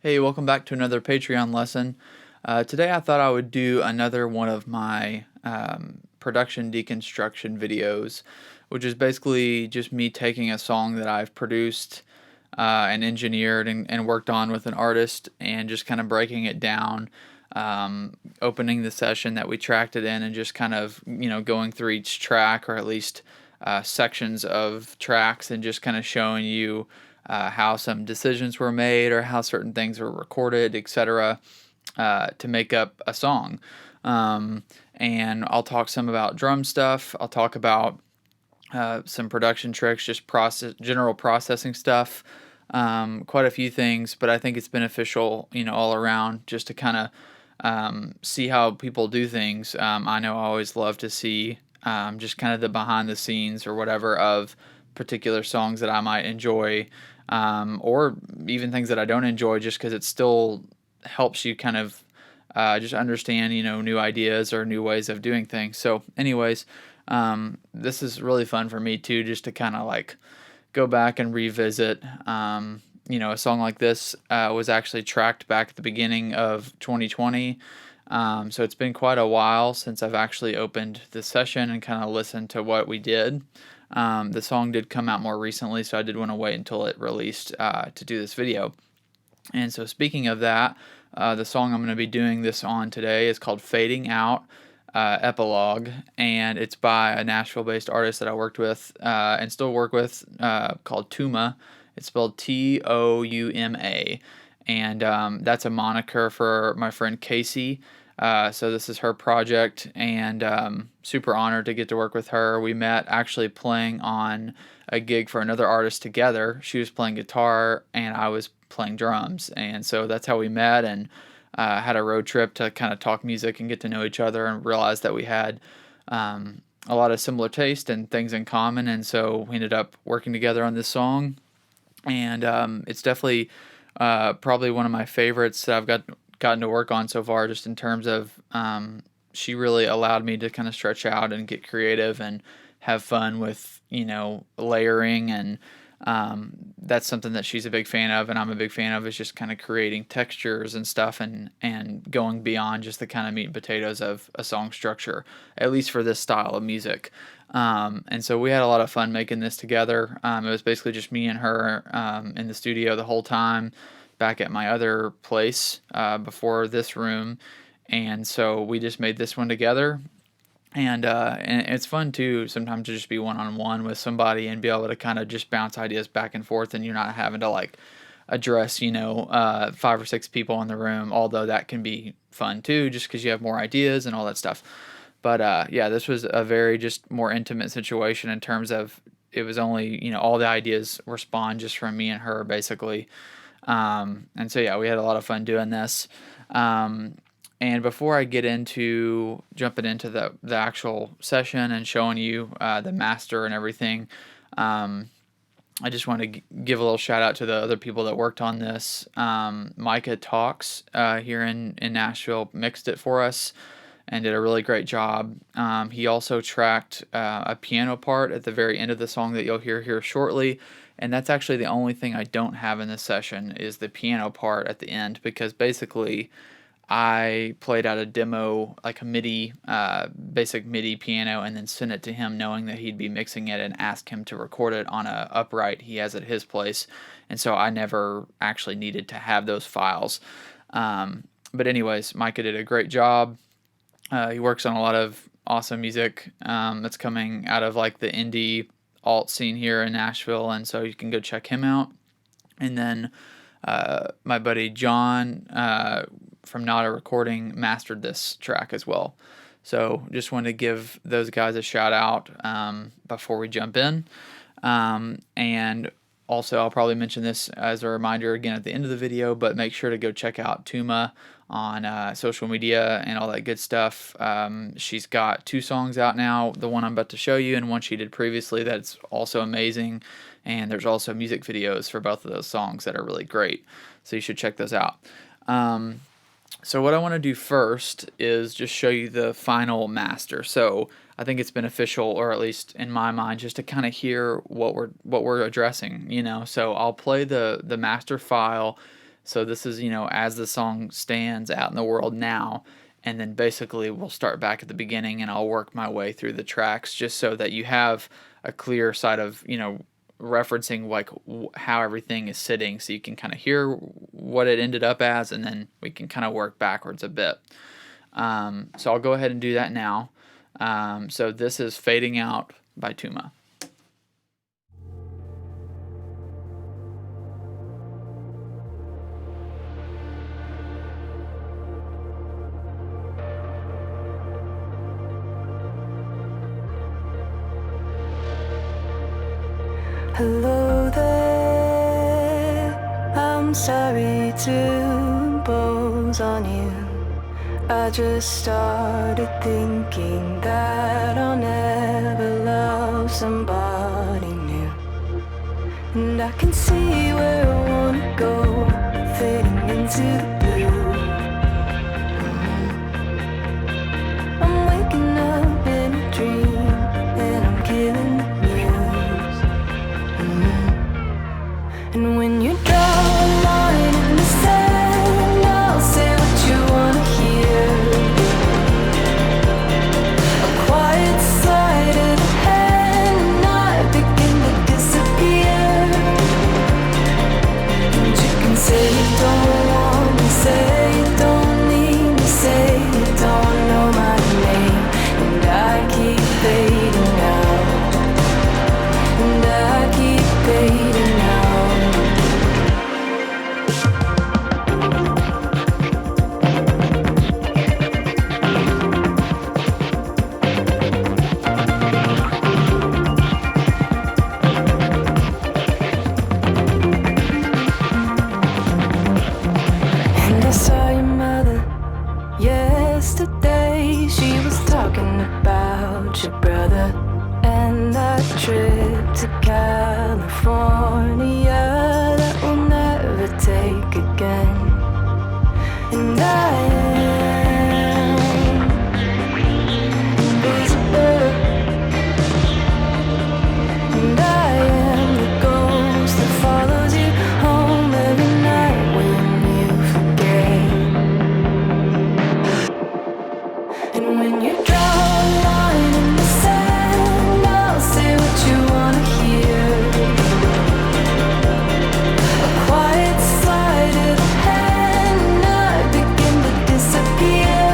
Hey, welcome back to another Patreon lesson. Today I thought I would do another one of my production deconstruction videos, which is basically just me taking a song that I've produced and engineered and worked on with an artist and just kind of breaking it down, opening the session that we tracked it in and just kind of, going through each track or at least sections of tracks and just kind of showing you how some decisions were made or how certain things were recorded, etc., to make up a song. And I'll talk some about drum stuff. I'll talk about some production tricks, just general processing stuff, quite a few things. But I think it's beneficial, all around, just to kind of see how people do things. I know I always love to see just kind of the behind the scenes or whatever of particular songs that I might enjoy, or even things that I don't enjoy, just because it still helps you kind of just understand, new ideas or new ways of doing things. So, anyways, this is really fun for me too, just to kind of like go back and revisit. A song like this was actually tracked back at the beginning of 2020. So it's been quite a while since I've actually opened the session and kind of listened to what we did. The song did come out more recently, so I did want to wait until it released to do this video. And so speaking of that, the song I'm going to be doing this on today is called Fading Out, Epilogue, and it's by a Nashville-based artist that I worked with and still work with called Touma. It's spelled Touma, and that's a moniker for my friend Casey. So this is her project, and super honored to get to work with her. We met actually playing on a gig for another artist together. She was playing guitar, and I was playing drums, and so that's how we met, and had a road trip to kind of talk music and get to know each other, and realized that we had a lot of similar taste and things in common, and so we ended up working together on this song, and it's definitely probably one of my favorites that I've gotten to work on so far, just in terms of she really allowed me to kind of stretch out and get creative and have fun with, layering, and that's something that she's a big fan of and I'm a big fan of, is just kind of creating textures and stuff, and going beyond just the kind of meat and potatoes of a song structure, at least for this style of music. And so we had a lot of fun making this together. It was basically just me and her in the studio the whole time, back at my other place before this room, and so we just made this one together. And it's fun too sometimes to just be one-on-one with somebody and be able to kind of just bounce ideas back and forth, and you're not having to like address 5 or 6 people in the room, although that can be fun too, just because you have more ideas and all that stuff. But yeah, this was a very just more intimate situation in terms of it was only, all the ideas were spawned just from me and her, basically. And so, yeah, we had a lot of fun doing this. And before I get into jumping into the actual session and showing you the master and everything, I just want to give a little shout out to the other people that worked on this. Micah Tawlks here in Nashville mixed it for us and did a really great job. He also tracked a piano part at the very end of the song that you'll hear here shortly. And that's actually the only thing I don't have in this session, is the piano part at the end, because basically I played out a demo, like a MIDI, basic MIDI piano, and then sent it to him knowing that he'd be mixing it, and asked him to record it on a upright he has at his place. And so I never actually needed to have those files. But anyways, Micah did a great job. He works on a lot of awesome music that's coming out of like the indie alt scene here in Nashville, and so you can go check him out. And then my buddy John from Nada Recording mastered this track as well. So just wanted to give those guys a shout out before we jump in. And also, I'll probably mention this as a reminder again at the end of the video, but make sure to go check out Touma on social media and all that good stuff. She's got 2 songs out now, the one I'm about to show you and one she did previously that's also amazing, and there's also music videos for both of those songs that are really great, so you should check those out. So what I want to do first is just show you the final master. So I think it's beneficial, or at least in my mind, just to kind of hear what we're addressing, So I'll play the master file So this is, as the song stands out in the world now, and then basically we'll start back at the beginning and I'll work my way through the tracks just so that you have a clear side of, referencing like how everything is sitting, so you can kind of hear what it ended up as, and then we can kind of work backwards a bit. So I'll go ahead and do that now. So this is Fading Out by Touma. Hello there, I'm sorry to impose on you. I just started thinking that I'll never love somebody new. And I can see where I wanna go, fading into the blue. I'm waking up in a dream, and I'm killing the muse. And when you draw a line in the sand, I'll say what you wanna hear. A quiet sleight of the hand, and I begin to disappear. And you can say you don't want me, say you don't need me, say you don't know my name. And I keep fading out, and I keep fading out. And I saw your mother yesterday. She was talking about your brother and that trip to California that we'll never take again. And I am invisible, and I am the ghost that follows you home every night when you forget. And when you draw a line in the sand, I'll say what you wanna hear. A quiet sleight of the hand, and I begin to disappear.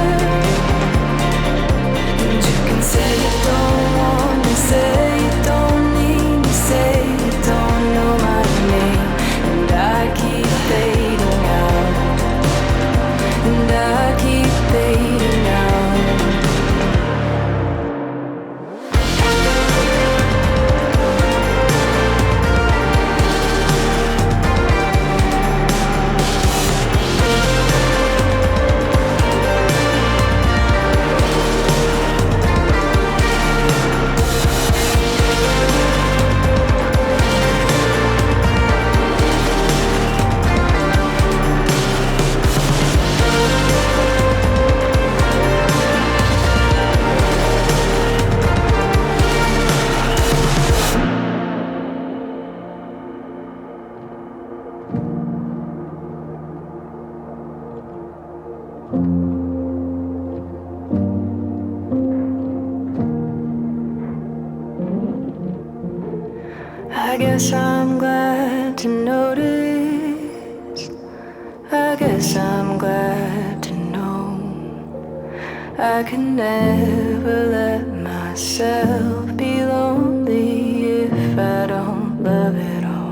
And you can say you don't want me, say you don't need me, say you don't know my name. And I keep fading out, and I keep fading out. I guess I'm glad to notice. I guess I'm glad to know I can never let myself be lonely if I don't love it all.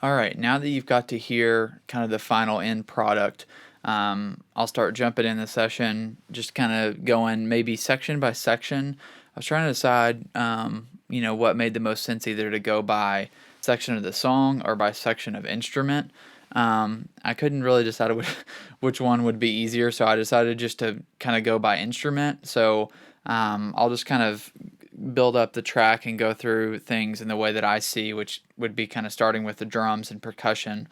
All right, now that you've got to hear kind of the final end product, I'll start jumping in the session, just kind of going maybe section by section. I was trying to decide, what made the most sense, either to go by section of the song or by section of instrument. I couldn't really decide which one would be easier, so I decided just to kind of go by instrument. So I'll just kind of build up the track and go through things in the way that I see, which would be kind of starting with the drums and percussion,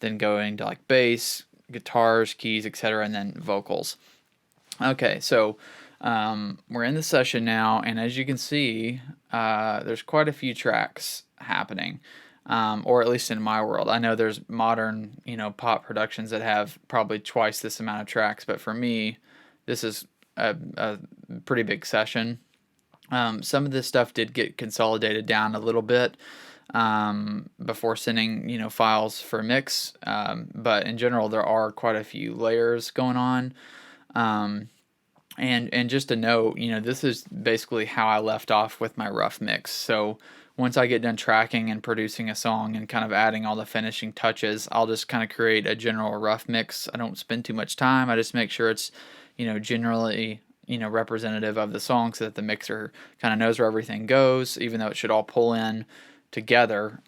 then going to like bass, guitars, keys, etc., and then vocals. Okay, so we're in the session now, and as you can see, there's quite a few tracks happening, or at least in my world. I know there's modern, pop productions that have probably twice this amount of tracks, but for me, this is a pretty big session. Some of this stuff did get consolidated down a little bit before sending, files for mix, but in general, there are quite a few layers going on. And just to note, this is basically how I left off with my rough mix. So once I get done tracking and producing a song and kind of adding all the finishing touches, I'll just kind of create a general rough mix. I don't spend too much time. I just make sure it's, generally, representative of the song so that the mixer kind of knows where everything goes, even though it should all pull in together,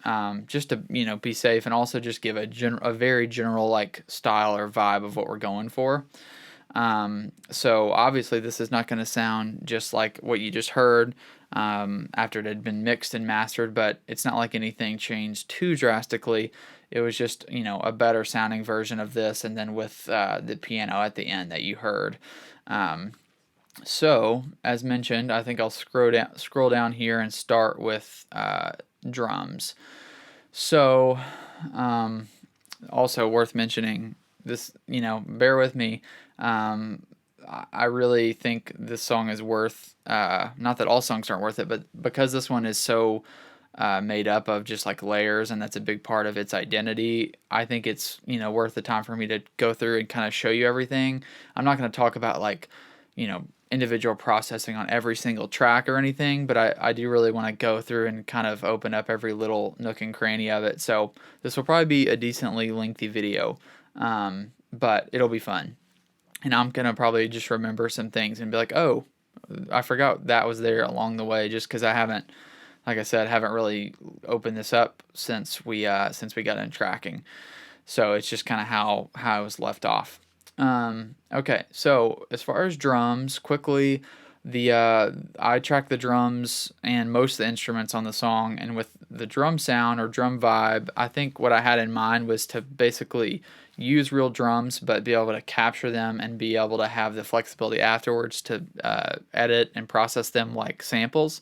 just to, be safe, and also just give a very general like style or vibe of what we're going for. So obviously this is not going to sound just like what you just heard after it had been mixed and mastered, but it's not like anything changed too drastically. It was just, a better sounding version of this, and then with the piano at the end that you heard. So as mentioned, I think I'll scroll down here and start with drums. So also worth mentioning this, bear with me. I really think this song is worth, not that all songs aren't worth it, but because this one is so made up of just like layers, and that's a big part of its identity, I think it's, worth the time for me to go through and kind of show you everything. I'm not going to talk about like, individual processing on every single track or anything, but I do really want to go through and kind of open up every little nook and cranny of it. So this will probably be a decently lengthy video, but it'll be fun. And I'm going to probably just remember some things and be like, oh, I forgot that was there along the way, just because I haven't, like I said, haven't really opened this up since we got in tracking. So it's just kind of how I was left off. Okay, so as far as drums, quickly, I track the drums and most of the instruments on the song, and with the drum sound or drum vibe, I think what I had in mind was to basically use real drums, but be able to capture them and be able to have the flexibility afterwards to edit and process them like samples.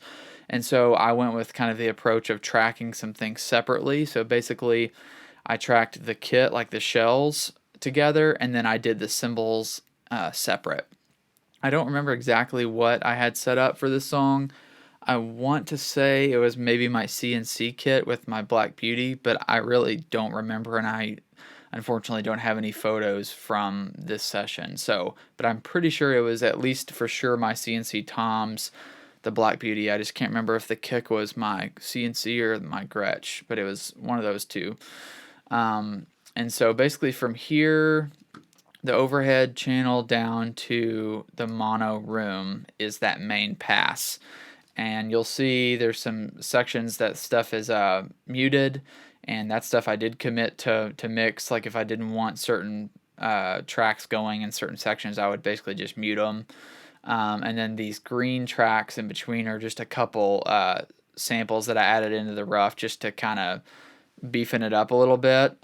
And so I went with kind of the approach of tracking some things separately. So basically, I tracked the kit, like the shells, together, and then I did the cymbals separate. I don't remember exactly what I had set up for this song. I want to say it was maybe my CNC kit with my Black Beauty, but I really don't remember, and I unfortunately don't have any photos from this session. So, but I'm pretty sure it was at least for sure my CNC toms, the Black Beauty. I just can't remember if the kick was my CNC or my Gretsch, but it was one of those two. And so basically from here, the overhead channel down to the mono room is that main pass. And you'll see there's some sections that stuff is muted, and that stuff I did commit to mix. Like if I didn't want certain tracks going in certain sections, I would basically just mute them. And then these green tracks in between are just a couple samples that I added into the rough just to kind of beefing it up a little bit,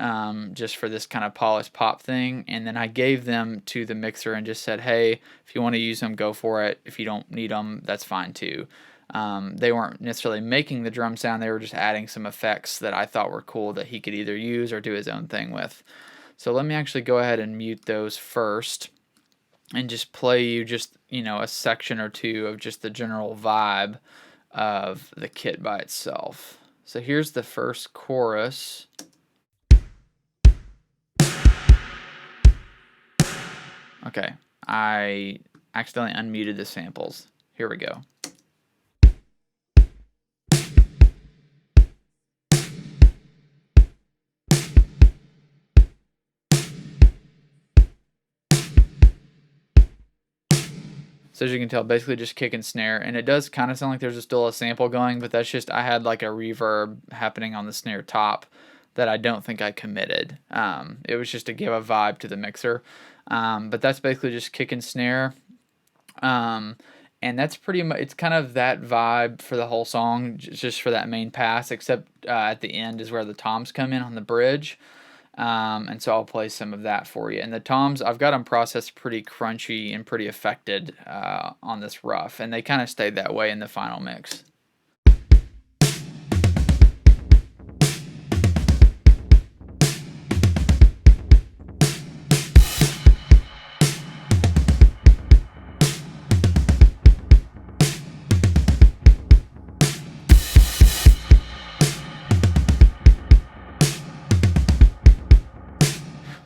just for this kind of polished pop thing. And then I gave them to the mixer and just said, hey, if you want to use them, go for it. If you don't need them, that's fine too. They weren't necessarily making the drum sound, they were just adding some effects that I thought were cool that he could either use or do his own thing with. So let me actually go ahead and mute those first and just play you just, a section or two of just the general vibe of the kit by itself. So here's the first chorus. Okay, I accidentally unmuted the samples. Here we go. So as you can tell, basically just kick and snare, and it does kind of sound like there's still a sample going, but that's just, I had like a reverb happening on the snare top that I don't think I committed. It was just to give a vibe to the mixer, but that's basically just kick and snare, and that's pretty much, it's kind of that vibe for the whole song, just for that main pass, except at the end is where the toms come in on the bridge. And so I'll play some of that for you. And the toms, I've got them processed pretty crunchy and pretty affected on this rough, and they kind of stayed that way in the final mix.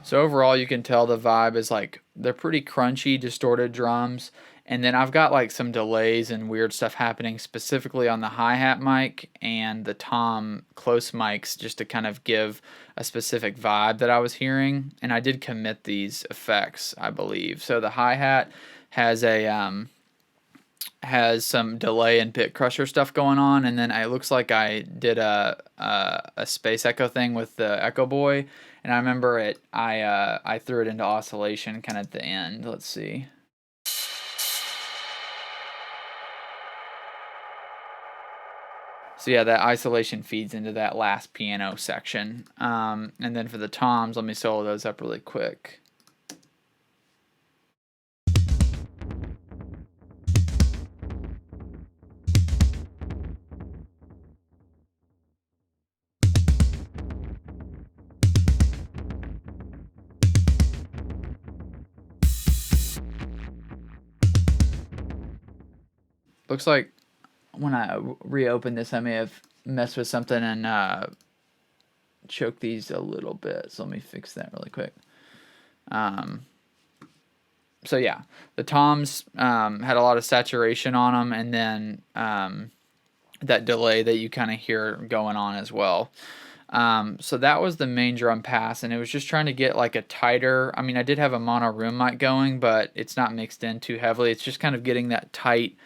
So overall, you can tell the vibe is like they're pretty crunchy, distorted drums. And then I've got like some delays and weird stuff happening specifically on the hi-hat mic and the tom close mics just to kind of give a specific vibe that I was hearing. And I did commit these effects, I believe. So the hi-hat has has some delay and pit crusher stuff going on, and then it looks like I did a space echo thing with the Echo Boy, and I remember I threw it into oscillation kind of at the end. Let's see. So yeah, that isolation feeds into that last piano section, and then for the toms, let me solo those up really quick. Looks like when I reopened this, I may have messed with something and choked these a little bit. So let me fix that really quick. So yeah, the toms had a lot of saturation on them, and then that delay that you kind of hear going on as well. So that was the main drum pass, and it was just trying to get like a tighter, I mean, I did have a mono room mic going, but it's not mixed in too heavily. It's just kind of getting that tight,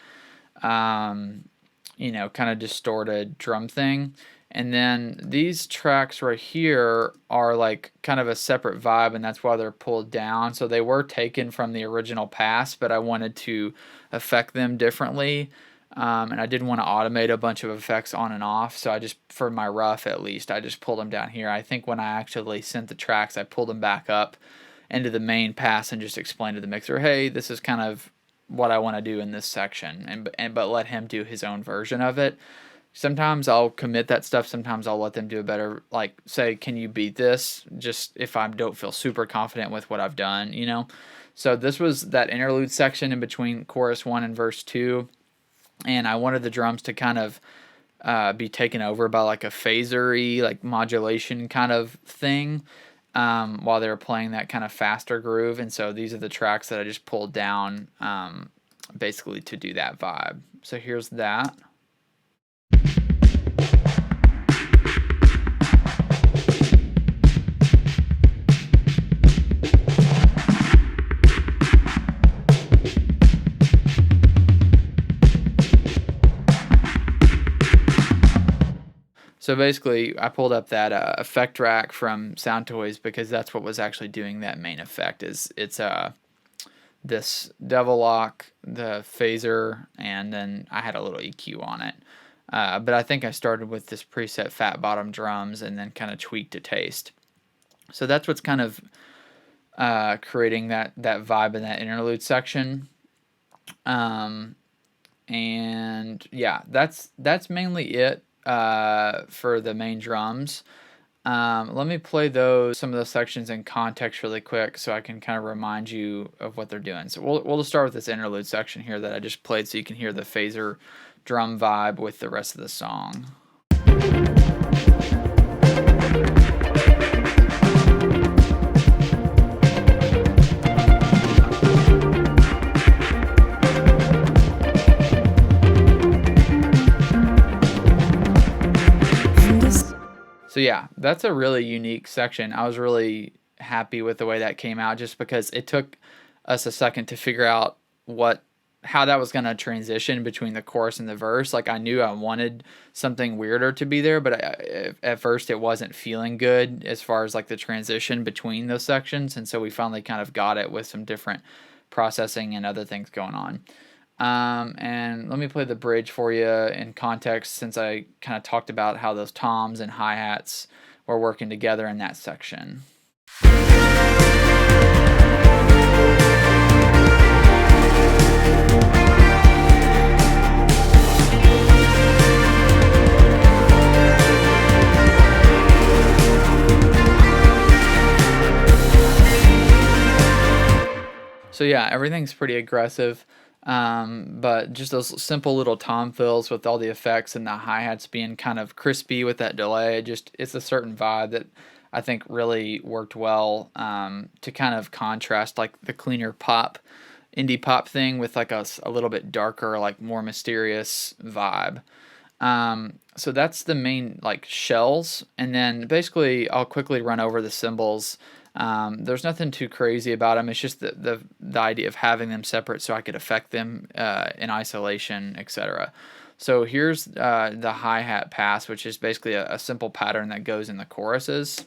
you know, kind of distorted drum thing. And then these tracks right here are like kind of a separate vibe, and that's why they're pulled down. So they were taken from the original pass, but I wanted to affect them differently. And I didn't want to automate a bunch of effects on and off, so I just, for my rough at least, I just pulled them down here. I think when I actually sent the tracks, I pulled them back up into the main pass and just explained to the mixer, hey, this is kind of what I want to do in this section, but let him do his own version of it. Sometimes I'll commit that stuff. Sometimes I'll let them do a better, like, say, can you beat this? Just if I don't feel super confident with what I've done, you know? So this was that interlude section in between chorus 1 and verse 2. And I wanted the drums to kind of be taken over by like a phaser-y, like modulation kind of thing while they were playing that kind of faster groove. And so these are the tracks that I just pulled down basically to do that vibe. So here's that. So basically, I pulled up that effect rack from Sound Toys because that's what was actually doing that main effect. It's this Devil Lock, the phaser, and then I had a little EQ on it. But I think I started with this preset fat bottom drums and then kind of tweaked to taste. So that's what's kind of creating that vibe in that interlude section. And yeah, that's mainly it for the main drums. Let me play some of those sections in context really quick so I can kind of remind you of what they're doing. So we'll just start with this interlude section here that I just played so you can hear the phaser drum vibe with the rest of the song. So yeah, that's a really unique section. I was really happy with the way that came out just because it took us a second to figure out how that was going to transition between the chorus and the verse. Like I knew I wanted something weirder to be there, but at first it wasn't feeling good as far as like the transition between those sections. And so we finally kind of got it with some different processing and other things going on. And let me play the bridge for you in context since I kind of talked about how those toms and hi-hats were working together in that section. So yeah, everything's pretty aggressive, but just those simple little tom fills with all the effects and the hi-hats being kind of crispy with that delay, it's a certain vibe that I think really worked well, to kind of contrast like the cleaner pop, indie pop thing with like a little bit darker, like more mysterious vibe. So that's the main like shells, and then basically I'll quickly run over the cymbals. There's nothing too crazy about them. It's just the idea of having them separate so I could affect them in isolation, etc. So here's the hi-hat pass, which is basically a simple pattern that goes in the choruses.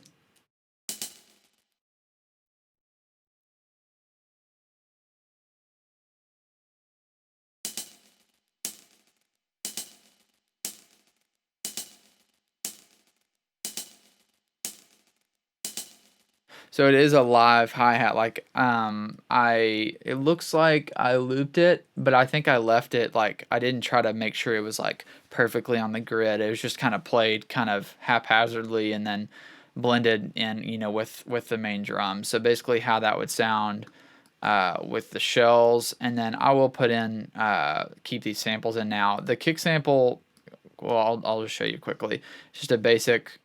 So it is a live hi-hat. Like, it looks like I looped it, but I think I left it like I didn't try to make sure it was like perfectly on the grid. It was just kind of played kind of haphazardly and then blended in, with the main drum. So basically how that would sound with the shells, and then I will put in keep these samples in now. The kick sample, well, I'll just show you quickly. It's just a basic,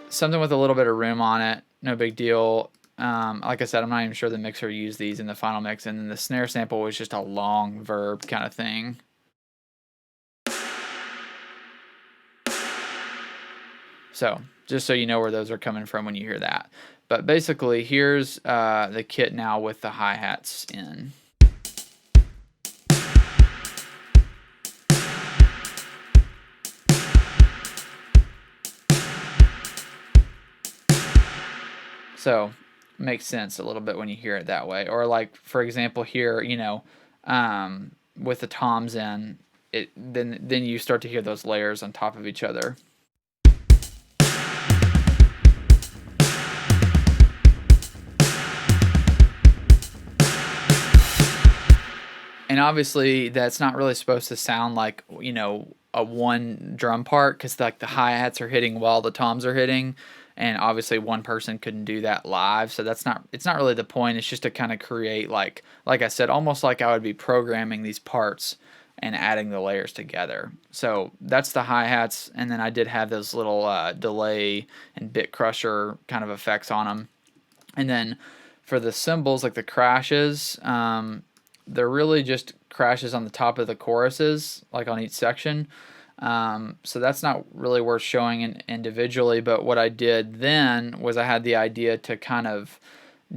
something with a little bit of room on it, no big deal. Like I said, I'm not even sure the mixer used these in the final mix, and then the snare sample was just a long verb kind of thing. So just so you know where those are coming from when you hear that. But basically, here's the kit now with the hi-hats in. So makes sense a little bit when you hear it that way. Or like, for example, here, with the toms in, then you start to hear those layers on top of each other. And obviously that's not really supposed to sound like, a one drum part, because like the hi-hats are hitting while the toms are hitting, and obviously one person couldn't do that live, so it's not really the point. It's just to kind of create like I said, almost like I would be programming these parts and adding the layers together. So that's the hi-hats, and then I did have those little delay and bit crusher kind of effects on them. And then for the cymbals, like the crashes, they're really just crashes on the top of the choruses, like on each section. So that's not really worth showing individually, but what I did then was I had the idea to kind of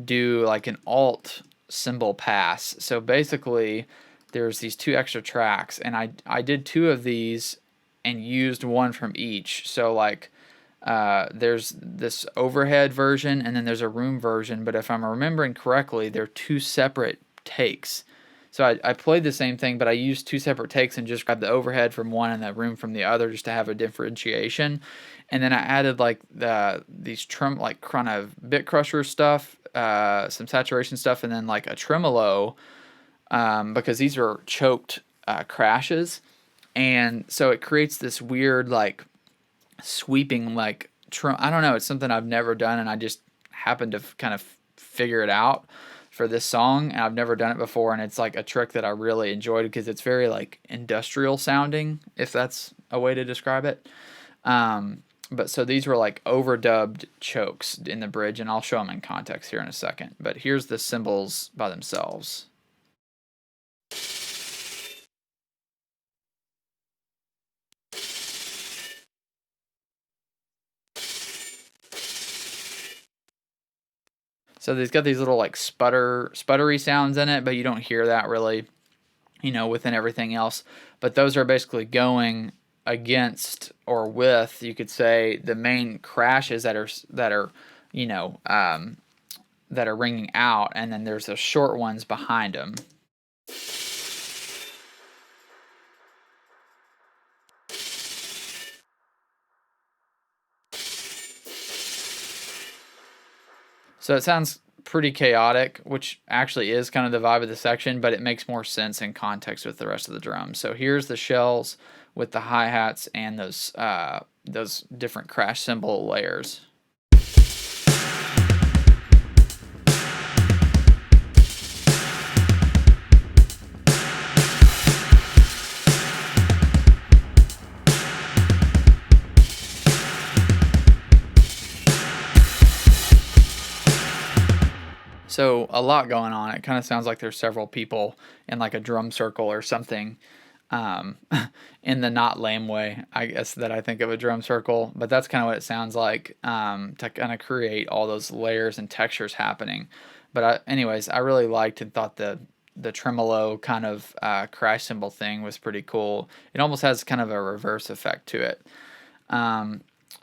do like an alt cymbal pass. So basically, there's these two extra tracks, and I did two of these and used one from each. So like, there's this overhead version, and then there's a room version, but if I'm remembering correctly, they're two separate takes. So I played the same thing, but I used two separate takes and just grabbed the overhead from one and the room from the other just to have a differentiation. And then I added like these like kind of bit crusher stuff, some saturation stuff, and then like a tremolo, because these are choked crashes. And so it creates this weird like sweeping like I don't know, it's something I've never done, and I just happened to kind of figure it out for this song, and I've never done it before, and it's like a trick that I really enjoyed because it's very like industrial sounding, if that's a way to describe it. But so these were like overdubbed chokes in the bridge, and I'll show them in context here in a second. But here's the cymbals by themselves. So they've got these little like sputtery sounds in it, but you don't hear that really, within everything else. But those are basically going against or with, you could say, the main crashes that are that are ringing out, and then there's the short ones behind them. So it sounds pretty chaotic, which actually is kind of the vibe of the section, but it makes more sense in context with the rest of the drums. So here's the shells with the hi-hats and those different crash cymbal layers. So a lot going on. It kind of sounds like there's several people in like a drum circle or something, um, in the not lame way, I guess, that I think of a drum circle. But that's kind of what it sounds like, to kind of create all those layers and textures happening. But anyways, I really liked and thought the tremolo kind of crash cymbal thing was pretty cool. It almost has kind of a reverse effect to it.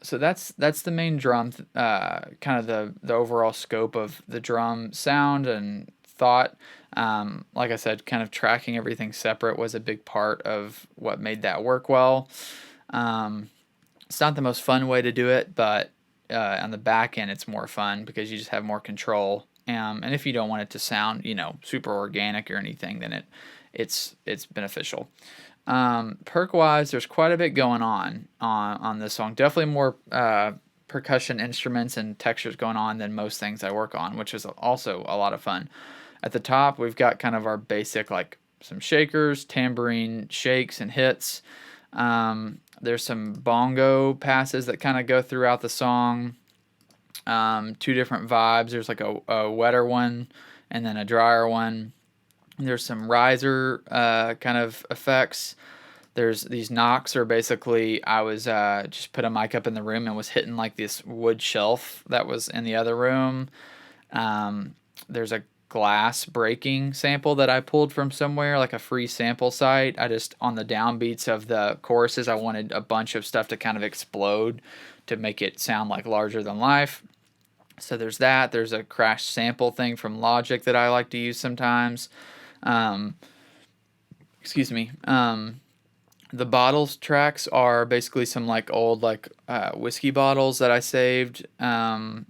So that's the main drum, kind of the overall scope of the drum sound and thought. Like I said, kind of tracking everything separate was a big part of what made that work well. It's not the most fun way to do it, but on the back end, it's more fun because you just have more control. And if you don't want it to sound, super organic or anything, then it's beneficial. Perk wise, there's quite a bit going on this song. Definitely more percussion instruments and textures going on than most things I work on, which is also a lot of fun. At the top, we've got kind of our basic, like some shakers, tambourine shakes and hits. There's some bongo passes that kind of go throughout the song. Two different vibes. There's like a wetter one and then a drier one. There's some riser kind of effects. There's these knocks are basically, I was just put a mic up in the room and was hitting like this wood shelf that was in the other room. There's a glass breaking sample that I pulled from somewhere, like a free sample site. I just, on the downbeats of the choruses, I wanted a bunch of stuff to kind of explode to make it sound like larger than life. So there's that. There's a crash sample thing from Logic that I like to use sometimes. Excuse me. The bottles tracks are basically some like old whiskey bottles that I saved, that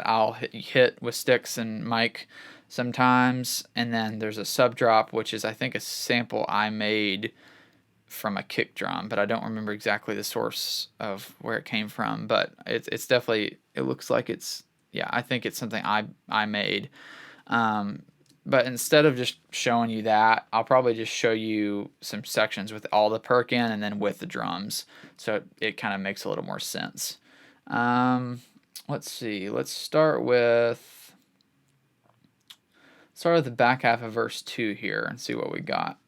I'll hit with sticks and mic sometimes. And then there's a sub drop, which is I think a sample I made from a kick drum, but I don't remember exactly the source of where it came from. But it's definitely, it looks like I think it's something I made. But instead of just showing you that, I'll probably just show you some sections with all the perk in and then with the drums. So it kind of makes a little more sense. Let's see. Let's start with the back half of verse 2 here and see what we got.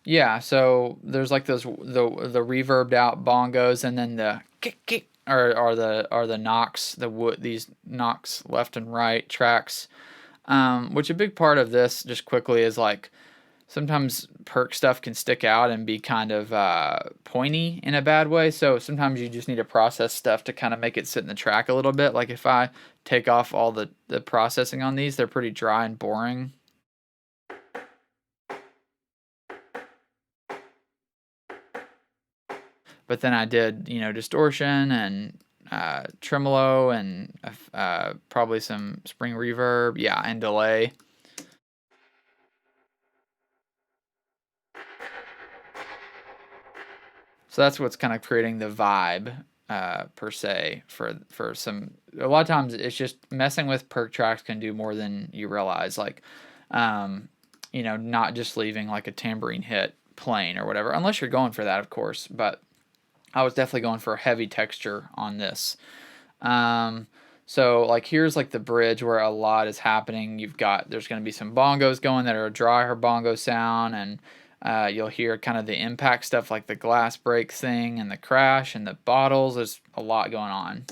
Yeah, so there's like those the reverbed out bongos and then the kick are the knocks, these knocks left and right tracks. Which a big part of this, just quickly, is like sometimes perk stuff can stick out and be kind of pointy in a bad way. So sometimes you just need to process stuff to kind of make it sit in the track a little bit. Like if I take off all the processing on these, they're pretty dry and boring. But then I did, distortion and tremolo and probably some spring reverb, and delay. So that's what's kind of creating the vibe, per se, for some. A lot of times it's just messing with perk tracks can do more than you realize. Like, not just leaving like a tambourine hit plain or whatever, unless you're going for that, of course. But I was definitely going for heavy texture on this. So like here's like the bridge where a lot is happening. There's going to be some bongos going that are a drier bongo sound, and you'll hear kind of the impact stuff like the glass break thing and the crash and the bottles. There's a lot going on.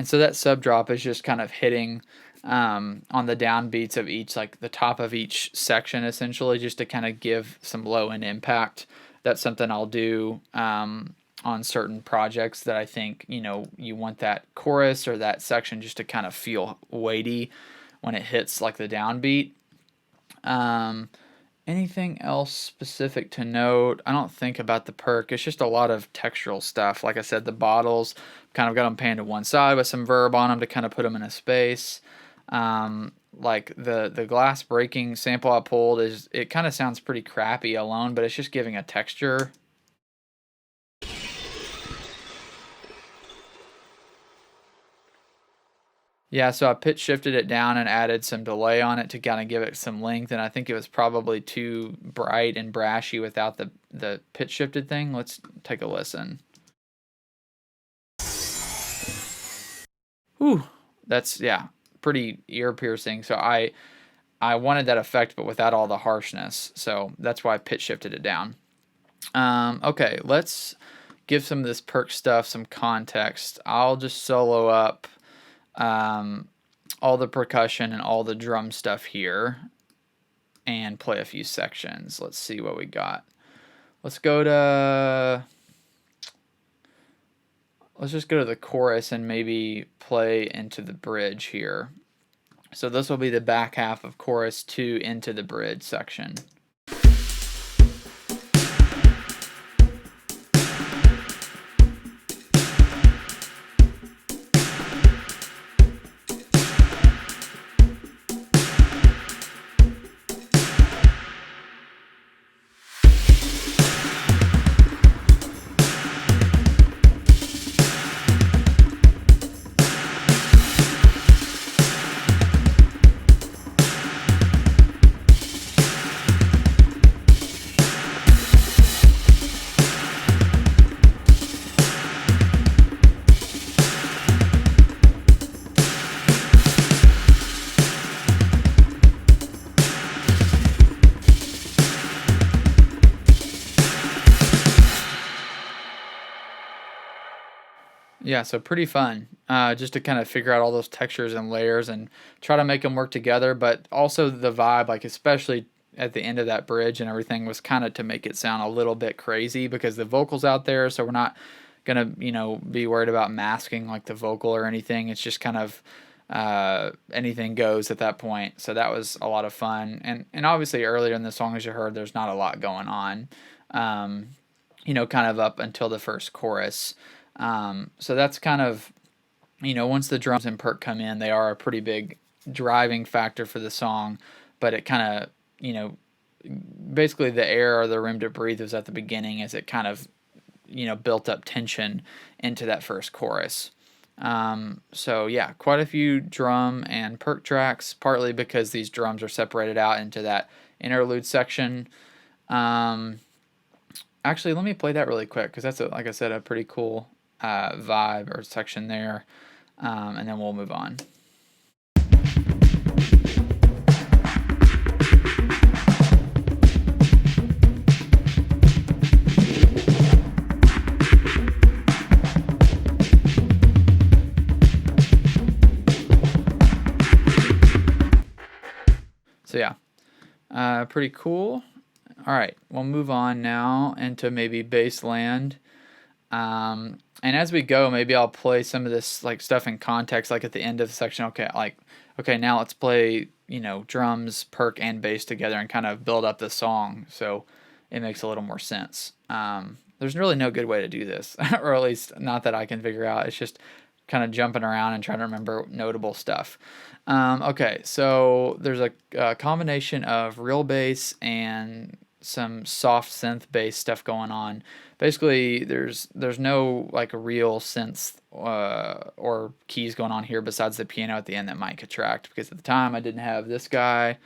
And so that sub drop is just kind of hitting on the downbeats of each, like the top of each section, essentially, just to kind of give some low end impact. That's something I'll do on certain projects that I think, you want that chorus or that section just to kind of feel weighty when it hits like the downbeat. Anything else specific to note? I don't think about the perk. It's just a lot of textural stuff. Like I said, the bottles, kind of got them panned to one side with some verb on them to kind of put them in a space. Like the glass breaking sample I pulled, it kind of sounds pretty crappy alone, but it's just giving a texture. Yeah, so I pitch shifted it down and added some delay on it to kind of give it some length, and I think it was probably too bright and brashy without the pitch shifted thing. Let's take a listen. Whew, that's, yeah, pretty ear piercing. So I wanted that effect, but without all the harshness. So that's why I pitch shifted it down. Okay, let's give some of this perk stuff some context. I'll just solo up all the percussion and all the drum stuff here and play a few sections. Let's see what we got. Let's just go to the chorus and maybe play into the bridge here. So this will be the back half of chorus 2 into the bridge section. Yeah, so pretty fun, just to kind of figure out all those textures and layers and try to make them work together, but also the vibe, like especially at the end of that bridge and everything, was kind of to make it sound a little bit crazy because the vocal's out there, so we're not gonna, be worried about masking like the vocal or anything. It's just kind of anything goes at that point. So that was a lot of fun, and obviously earlier in the song, as you heard, there's not a lot going on, kind of up until the first chorus. So that's kind of, once the drums and perk come in, they are a pretty big driving factor for the song, but it kind of, basically the air or the room to breathe was at the beginning as it kind of, built up tension into that first chorus. So yeah, quite a few drum and perk tracks, partly because these drums are separated out into that interlude section. Actually, let me play that really quick because that's, like I said, a pretty cool vibe or section there, and then we'll move on. So yeah, pretty cool. All right, we'll move on now into maybe bassland. And as we go, maybe I'll play some of this like stuff in context, like at the end of the section. Okay, now let's play, drums, perk, and bass together and kind of build up the song so it makes a little more sense. There's really no good way to do this, or at least not that I can figure out. It's just kind of jumping around and trying to remember notable stuff. Okay, so there's a combination of real bass and some soft synth bass stuff going on. Basically, there's no like real synth or keys going on here besides the piano at the end that Micah tracked, because at the time I didn't have this guy,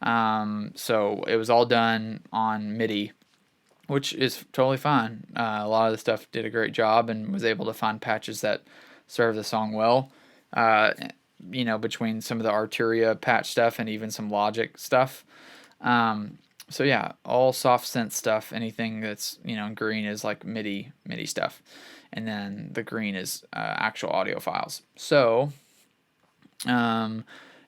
so it was all done on MIDI, which is totally fine. A lot of the stuff did a great job and was able to find patches that serve the song well. Between some of the Arturia patch stuff and even some Logic stuff. So yeah, all soft synth stuff. Anything that's green is like MIDI stuff, and then the green is actual audio files. So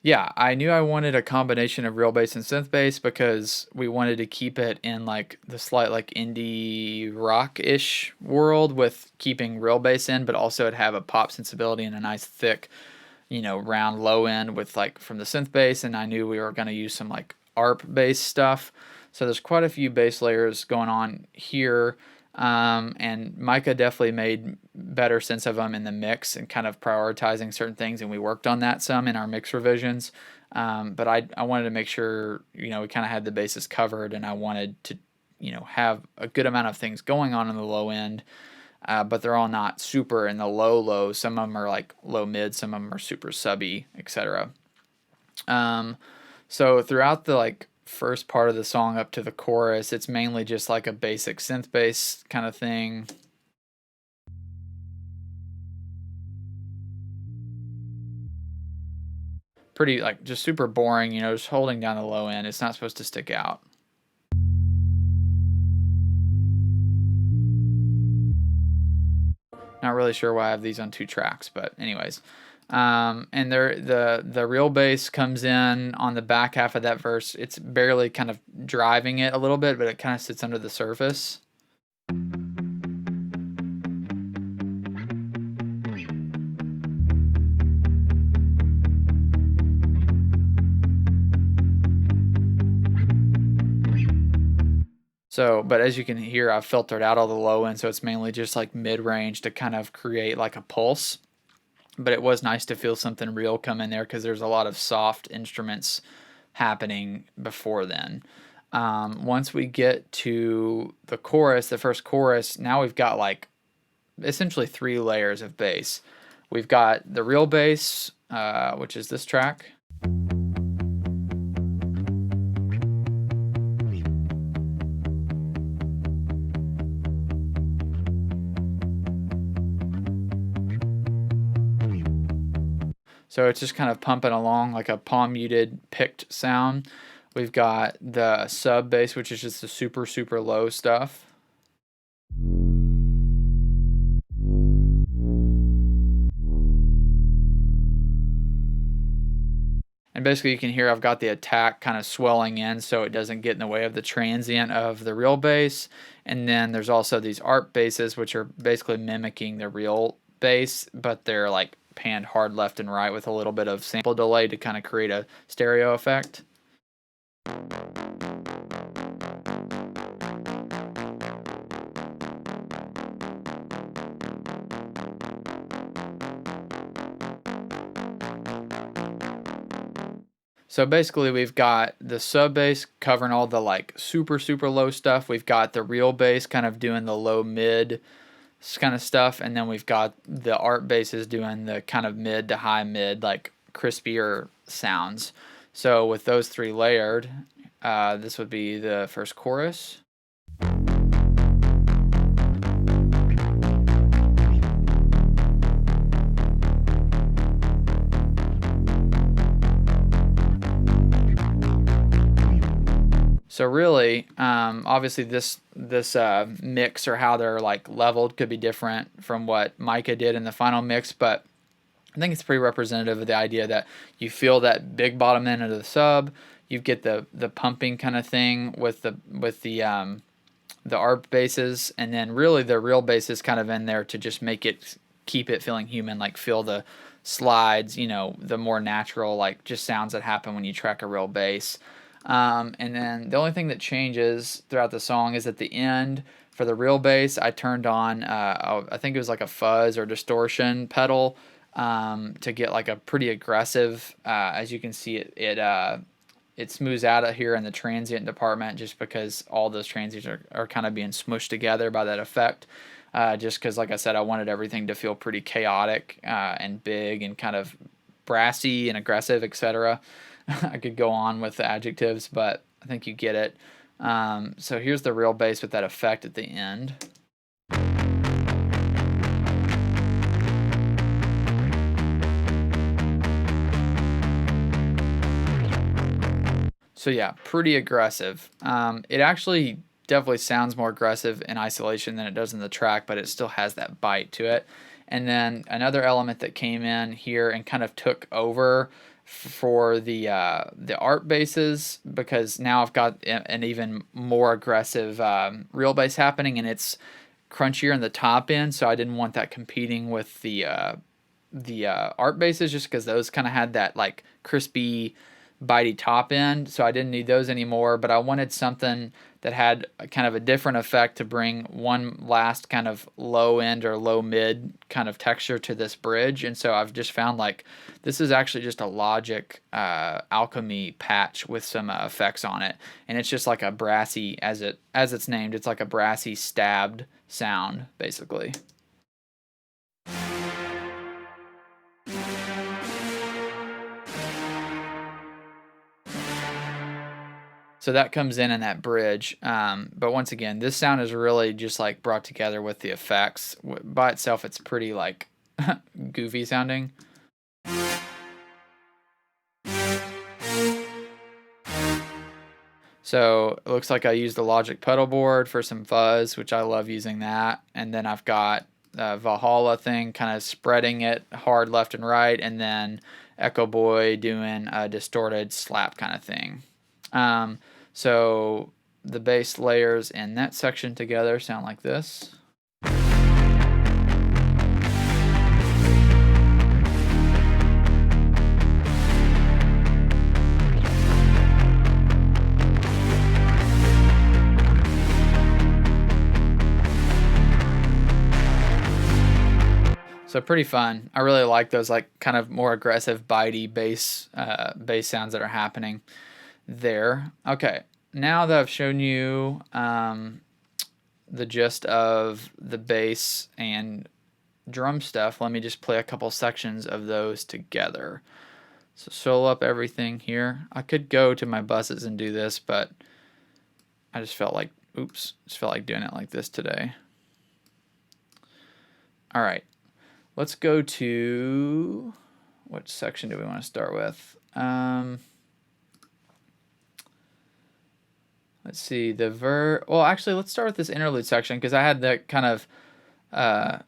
yeah, I knew I wanted a combination of real bass and synth bass because we wanted to keep it in like the slight like indie rock-ish world with keeping real bass in, but also it'd have a pop sensibility and a nice thick, round low end with like from the synth bass. And I knew we were going to use some like ARP bass stuff. So there's quite a few bass layers going on here. And Micah definitely made better sense of them in the mix and kind of prioritizing certain things, and we worked on that some in our mix revisions. But I wanted to make sure, we kind of had the bases covered, and I wanted to, have a good amount of things going on in the low end, but they're all not super in the low. Some of them are like low mid, some of them are super subby, etc. So throughout the like first part of the song up to the chorus, it's mainly just like a basic synth bass kind of thing. Pretty like just super boring, just holding down the low end. It's not supposed to stick out. Not really sure why I have these on 2 tracks, but anyways. And the real bass comes in on the back half of that verse. It's barely kind of driving it a little bit, but it kind of sits under the surface. So, but as you can hear, I've filtered out all the low end, so it's mainly just like mid-range to kind of create like a pulse. But it was nice to feel something real come in there because there's a lot of soft instruments happening before then. Once we get to the chorus, the first chorus, now we've got like essentially 3 layers of bass. We've got the real bass, which is this track. So it's just kind of pumping along like a palm muted picked sound. We've got the sub bass, which is just the super, super low stuff. And basically you can hear I've got the attack kind of swelling in so it doesn't get in the way of the transient of the real bass. And then there's also these ARP basses, which are basically mimicking the real bass, but they're like panned hard left and right with a little bit of sample delay to kind of create a stereo effect. So basically we've got the sub bass covering all the like super, super low stuff. We've got the real bass kind of doing the low mid kind of stuff, and then we've got the ARP basses doing the kind of mid to high mid, like crispier sounds. So with those 3 layered, this would be the first chorus. So really, obviously this mix or how they're like leveled could be different from what Micah did in the final mix, but I think it's pretty representative of the idea that you feel that big bottom end of the sub, you get the pumping kind of thing with the ARP basses, and then really the real bass is kind of in there to just keep it feeling human, like feel the slides, the more natural like just sounds that happen when you track a real bass. And then the only thing that changes throughout the song is at the end for the real bass, I turned on, I think it was like a fuzz or distortion pedal to get like a pretty aggressive, as you can see it smooths out of here in the transient department just because all those transients are kind of being smushed together by that effect. Just because, like I said, I wanted everything to feel pretty chaotic and big and kind of brassy and aggressive, etc. I could go on with the adjectives, but I think you get it. So here's the real bass with that effect at the end. So yeah, pretty aggressive. It actually definitely sounds more aggressive in isolation than it does in the track, but it still has that bite to it. And then another element that came in here and kind of took over for the art basses, because now I've got an even more aggressive real bass happening, and it's crunchier in the top end. So I didn't want that competing with the art basses, just because those kind of had that like crispy bitey top end, so I didn't need those anymore, but I wanted something that had a kind of a different effect to bring one last kind of low end or low mid kind of texture to this bridge. And so I've just found like this is actually just a Logic Alchemy patch with some effects on it, and it's just like a brassy, as it's named, it's like a brassy stabbed sound basically. So that comes in that bridge. But once again, this sound is really just like brought together with the effects. By itself, it's pretty like goofy sounding. So it looks like I used the Logic pedal board for some fuzz, which I love using that. And then I've got the Valhalla thing kind of spreading it hard left and right, and then Echo Boy doing a distorted slap kind of thing. So the bass layers in that section together sound like this. So pretty fun. I really like those like kind of more aggressive, bitey bass sounds that are happening there. Okay, now that I've shown you the gist of the bass and drum stuff, let me just play a couple sections of those together. So solo up everything here. I could go to my buses and do this, but I just felt like, doing it like this today. All right, let's go to, what section do we want to start with? Let's see, well, actually, let's start with this interlude section, because I had that kind of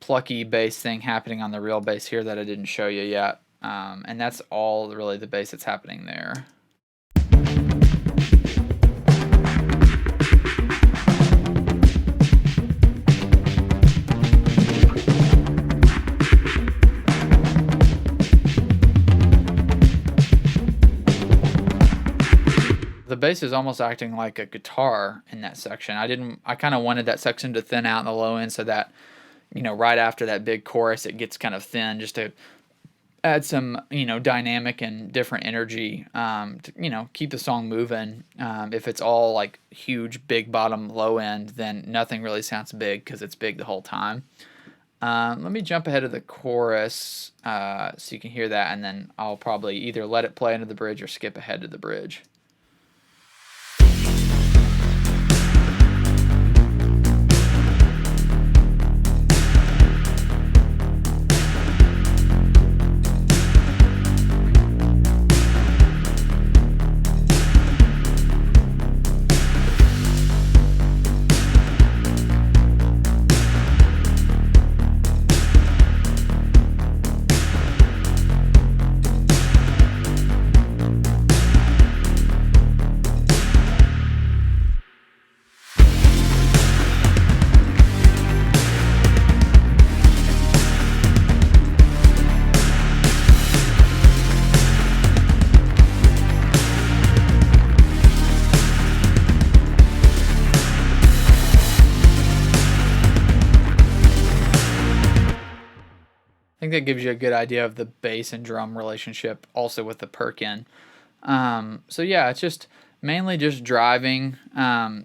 plucky bass thing happening on the real bass here that I didn't show you yet. And that's all really the bass that's happening there. The bass is almost acting like a guitar in that section. I kind of wanted that section to thin out in the low end, so that, right after that big chorus, it gets kind of thin, just to add some, dynamic and different energy, to, keep the song moving. If it's all like huge, big bottom, low end, then nothing really sounds big, because it's big the whole time. Let me jump ahead of the chorus so you can hear that, and then I'll probably either let it play into the bridge or skip ahead to the bridge. I think that gives you a good idea of the bass and drum relationship, also with the perkin. So yeah, it's just mainly just driving,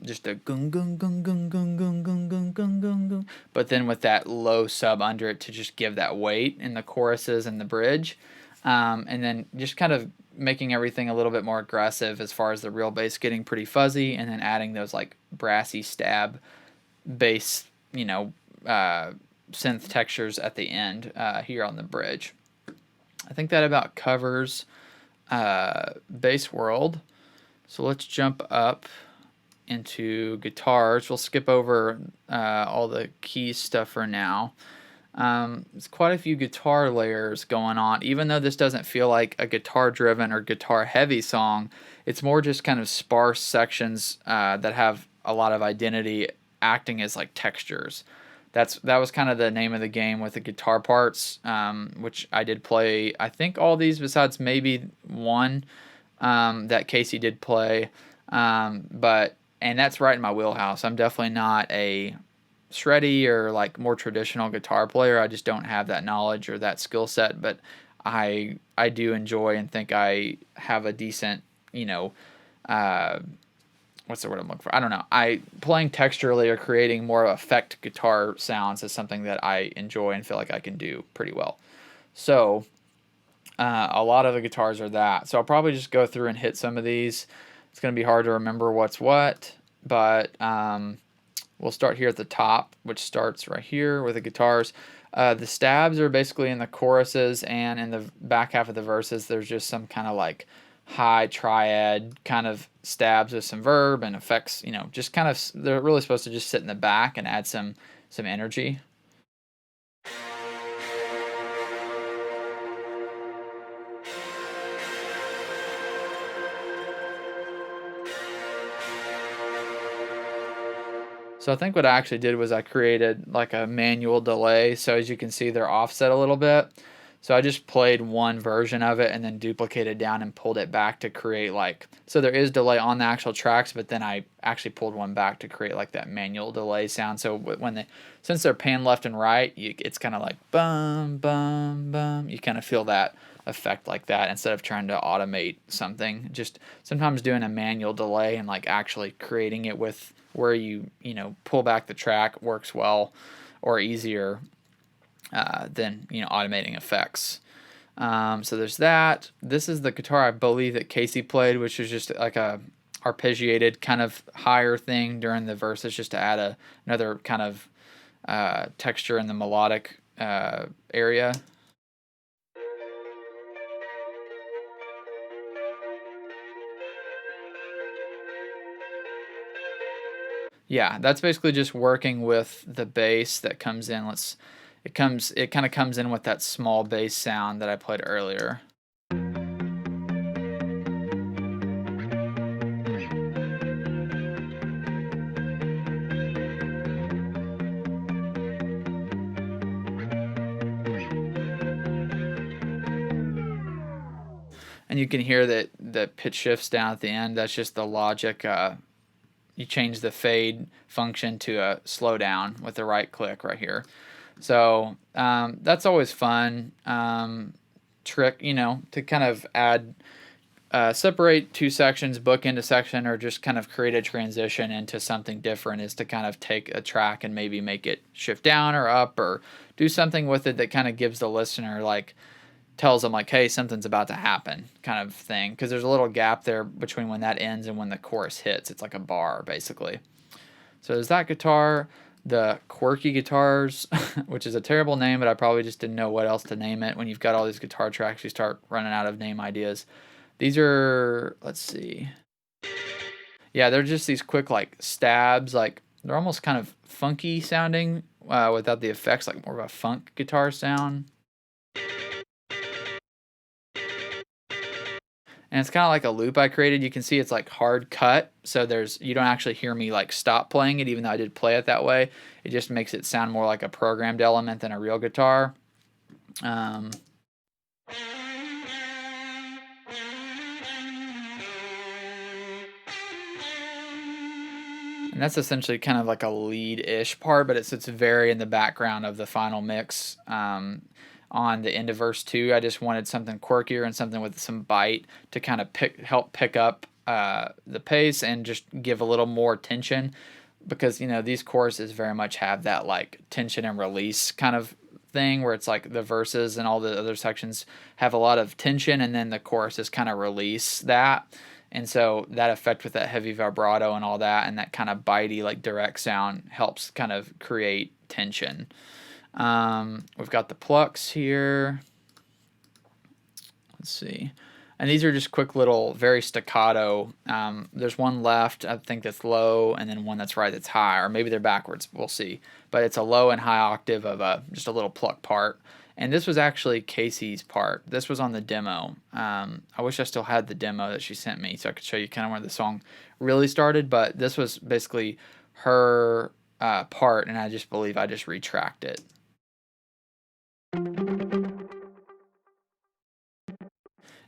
just a gung gung gung gung gung gung gung gung gung gung gung, but then with that low sub under it to just give that weight in the choruses and the bridge, and then just kind of making everything a little bit more aggressive as far as the real bass getting pretty fuzzy, and then adding those like brassy stab bass, synth textures at the end here on the bridge. I think that about covers Bass World. So let's jump up into guitars. We'll skip over all the key stuff for now. There's quite a few guitar layers going on. Even though this doesn't feel like a guitar-driven or guitar-heavy song, it's more just kind of sparse sections that have a lot of identity acting as like textures. That was kind of the name of the game with the guitar parts, which I did play, I think all these besides maybe one that Casey did play. And that's right in my wheelhouse. I'm definitely not a shreddy or like more traditional guitar player. I just don't have that knowledge or that skill set, but I do enjoy and think I have a decent, what's the word I'm looking for? I don't know. Playing texturally or creating more effect guitar sounds is something that I enjoy and feel like I can do pretty well. So a lot of the guitars are that. So I'll probably just go through and hit some of these. It's going to be hard to remember what's what, but we'll start here at the top, which starts right here with the guitars. The stabs are basically in the choruses, and in the back half of the verses, there's just some kind of like high triad kind of stabs with some verb and effects, just kind of, they're really supposed to just sit in the back and add some energy. So I think what I actually did was I created like a manual delay. So as you can see, they're offset a little bit. So I just played one version of it and then duplicated down and pulled it back to create like, so there is delay on the actual tracks, but then I actually pulled one back to create like that manual delay sound. So since they're panned left and right, it's kind of like bum, bum, bum. You kind of feel that effect like that instead of trying to automate something. Just sometimes doing a manual delay and like actually creating it with where you pull back the track works well or easier than automating effects. So there's that. This is the guitar I believe that Casey played, which is just like a arpeggiated kind of higher thing during the verses, just to add another kind of texture in the melodic area. Yeah, that's basically just working with the bass that comes in. It kind of comes in with that small bass sound that I played earlier. And you can hear that the pitch shifts down at the end. That's just the logic. You change the fade function to a slow down with the right click right here. So that's always fun trick, to kind of add, separate two sections, book into section, or just kind of create a transition into something different, is to kind of take a track and maybe make it shift down or up, or do something with it that kind of gives the listener like, tells them like, hey, something's about to happen kind of thing, because there's a little gap there between when that ends and when the chorus hits. It's like a bar basically. So there's that guitar. The quirky guitars, which is a terrible name, but I probably just didn't know what else to name it. When you've got all these guitar tracks, you start running out of name ideas. These are, let's see, yeah, they're just these quick like stabs, like they're almost kind of funky sounding without the effects, like more of a funk guitar sound. And it's kind of like a loop I created. You can see it's like hard cut, so you don't actually hear me like stop playing it, even though I did play it that way. It just makes it sound more like a programmed element than a real guitar. And that's essentially kind of like a lead-ish part, but it sits very in the background of the final mix. On the end of verse 2, I just wanted something quirkier and something with some bite to kind of help pick up the pace and just give a little more tension, because these choruses very much have that like tension and release kind of thing, where it's like the verses and all the other sections have a lot of tension, and then the choruses kind of release that. And so that effect with that heavy vibrato and all that, and that kind of bitey like direct sound, helps kind of create tension. We've got the plucks here. Let's see. And these are just quick little, very staccato. There's one left, I think, that's low, and then one that's right that's high, or maybe they're backwards. We'll see. But it's a low and high octave of just a little pluck part. And this was actually Casey's part. This was on the demo. I wish I still had the demo that she sent me so I could show you kind of where the song really started. But this was basically her part, and I just believe I just retracked it.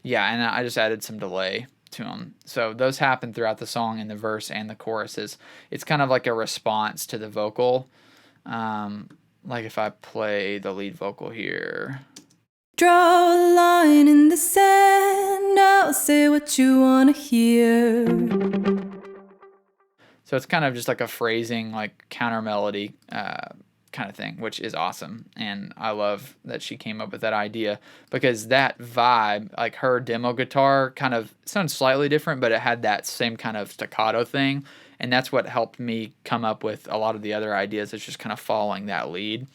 Yeah, and I just added some delay to them. So those happen throughout the song in the verse and the choruses. It's kind of like a response to the vocal. Like if I play the lead vocal here. Draw a line in the sand, I'll say what you want to hear. So it's kind of just like a phrasing, like counter melody kind of thing, which is awesome. And I love that she came up with that idea because that vibe, like her demo guitar kind of sounds slightly different, but it had that same kind of staccato thing. And that's what helped me come up with a lot of the other ideas. It's just kind of following that lead.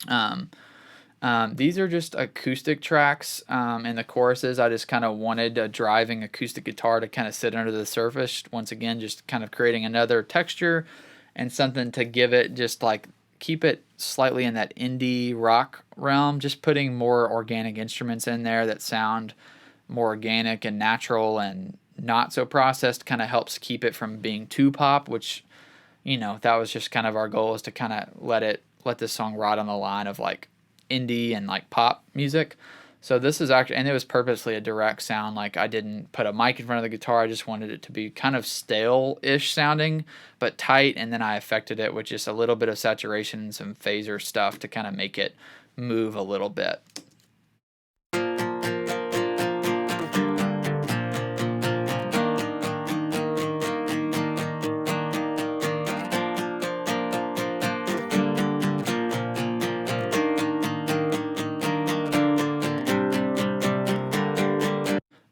These are just acoustic tracks. In the choruses, I just kind of wanted a driving acoustic guitar to kind of sit under the surface. Once again, just kind of creating another texture and something to give it just like keep it slightly in that indie rock realm. Just putting more organic instruments in there that sound more organic and natural and not so processed kind of helps keep it from being too pop, which, you know, that was just kind of our goal, is to kind of let this song ride on the line of like indie and like pop music. So this is actually, and it was purposely a direct sound. Like I didn't put a mic in front of the guitar. I just wanted it to be kind of stale-ish sounding, but tight. And then I affected it with just a little bit of saturation and some phaser stuff to kind of make it move a little bit.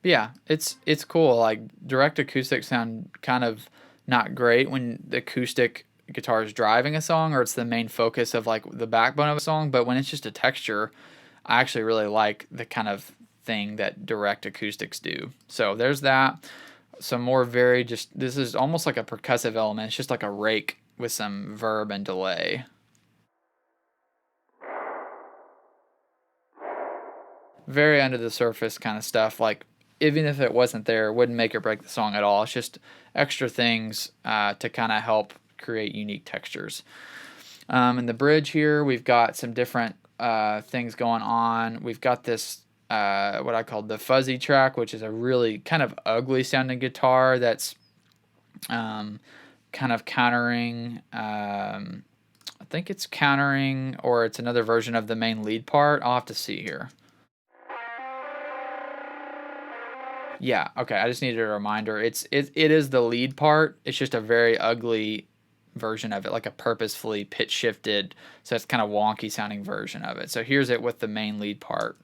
Yeah, it's cool. Like direct acoustic sound kind of not great when the acoustic guitar is driving a song or it's the main focus of like the backbone of a song. But when it's just a texture, I actually really like the kind of thing that direct acoustics do. So there's that. Some more this is almost like a percussive element. It's just like a rake with some verb and delay. Very under the surface kind of stuff. Like even if it wasn't there, it wouldn't make or break the song at all. It's just extra things to kind of help create unique textures. In the bridge here, we've got some different things going on. We've got this, what I call the fuzzy track, which is a really kind of ugly sounding guitar that's kind of countering, I think it's countering, or it's another version of the main lead part. I'll have to see here. Yeah, okay, I just needed a reminder. It is the lead part. It's just a very ugly version of it, like a purposefully pitch shifted, so it's kind of wonky sounding version of it. So here's it with the main lead part.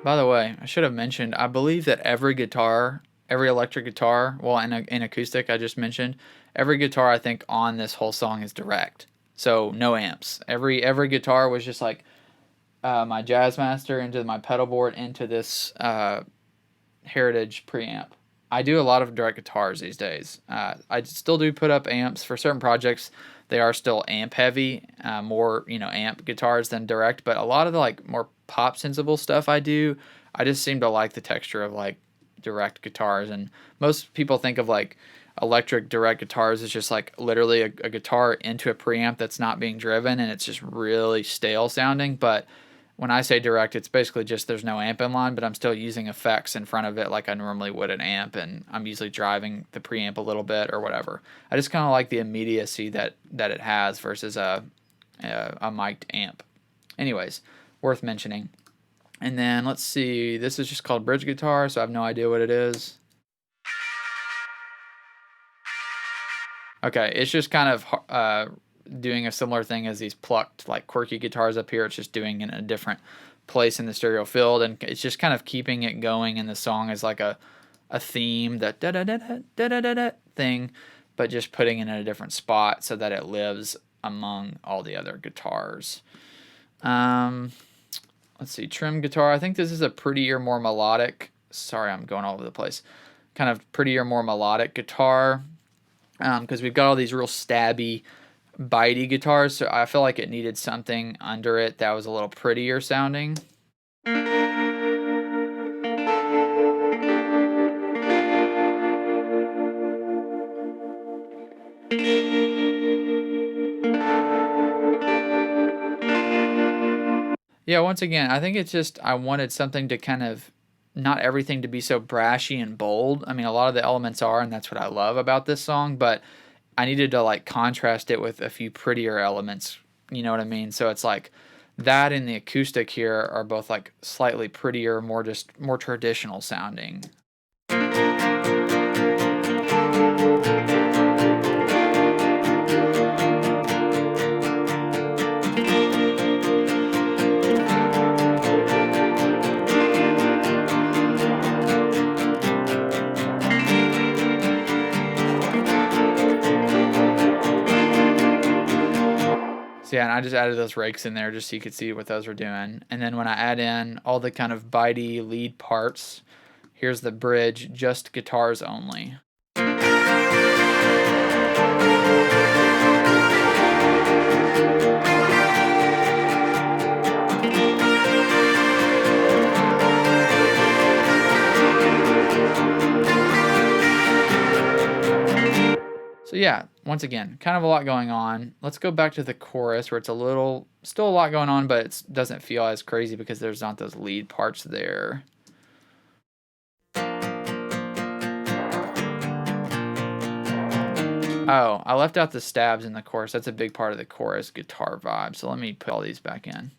By the way, I should have mentioned, I believe that every electric guitar, well, in acoustic, I just mentioned, every guitar I think on this whole song is direct. So no amps. Every guitar was just like my Jazzmaster into my pedal board into this Heritage preamp. I do a lot of direct guitars these days. I still do put up amps for certain projects. They are still amp heavy, more amp guitars than direct. But a lot of the like more pop sensible stuff I just seem to like the texture of like direct guitars. And most people think of like electric direct guitars as just like literally a guitar into a preamp that's not being driven, and it's just really stale sounding. But when I say direct, it's basically just there's no amp in line, but I'm still using effects in front of it like I normally would an amp, and I'm usually driving the preamp a little bit or whatever. I just kind of like the immediacy that it has versus a mic'd amp. Anyways, worth mentioning. And then let's see, this is just called bridge guitar, so I have no idea what it is. Okay, it's just kind of doing a similar thing as these plucked, like, quirky guitars up here. It's just doing it in a different place in the stereo field, and it's just kind of keeping it going in the song as like a theme, that da da da da da da da thing, but just putting it in a different spot so that it lives among all the other guitars. Let's see, trim guitar. I think this is a prettier, more melodic. Sorry, I'm going all over the place. Kind of prettier, more melodic guitar, because we've got all these real stabby, bitey guitars, so I feel like it needed something under it that was a little prettier sounding. Yeah, once again, I think it's just I wanted something to kind of, not everything to be so brashy and bold. I mean, a lot of the elements are, and that's what I love about this song, but I needed to like contrast it with a few prettier elements. You know what I mean? So it's like that and the acoustic here are both like slightly prettier, more traditional sounding. So yeah, and I just added those rakes in there just so you could see what those were doing. And then when I add in all the kind of bitey lead parts, here's the bridge, just guitars only. So yeah, once again, kind of a lot going on. Let's go back to the chorus where it's still a lot going on, but it doesn't feel as crazy because there's not those lead parts there. Oh, I left out the stabs in the chorus. That's a big part of the chorus guitar vibe. So let me put all these back in.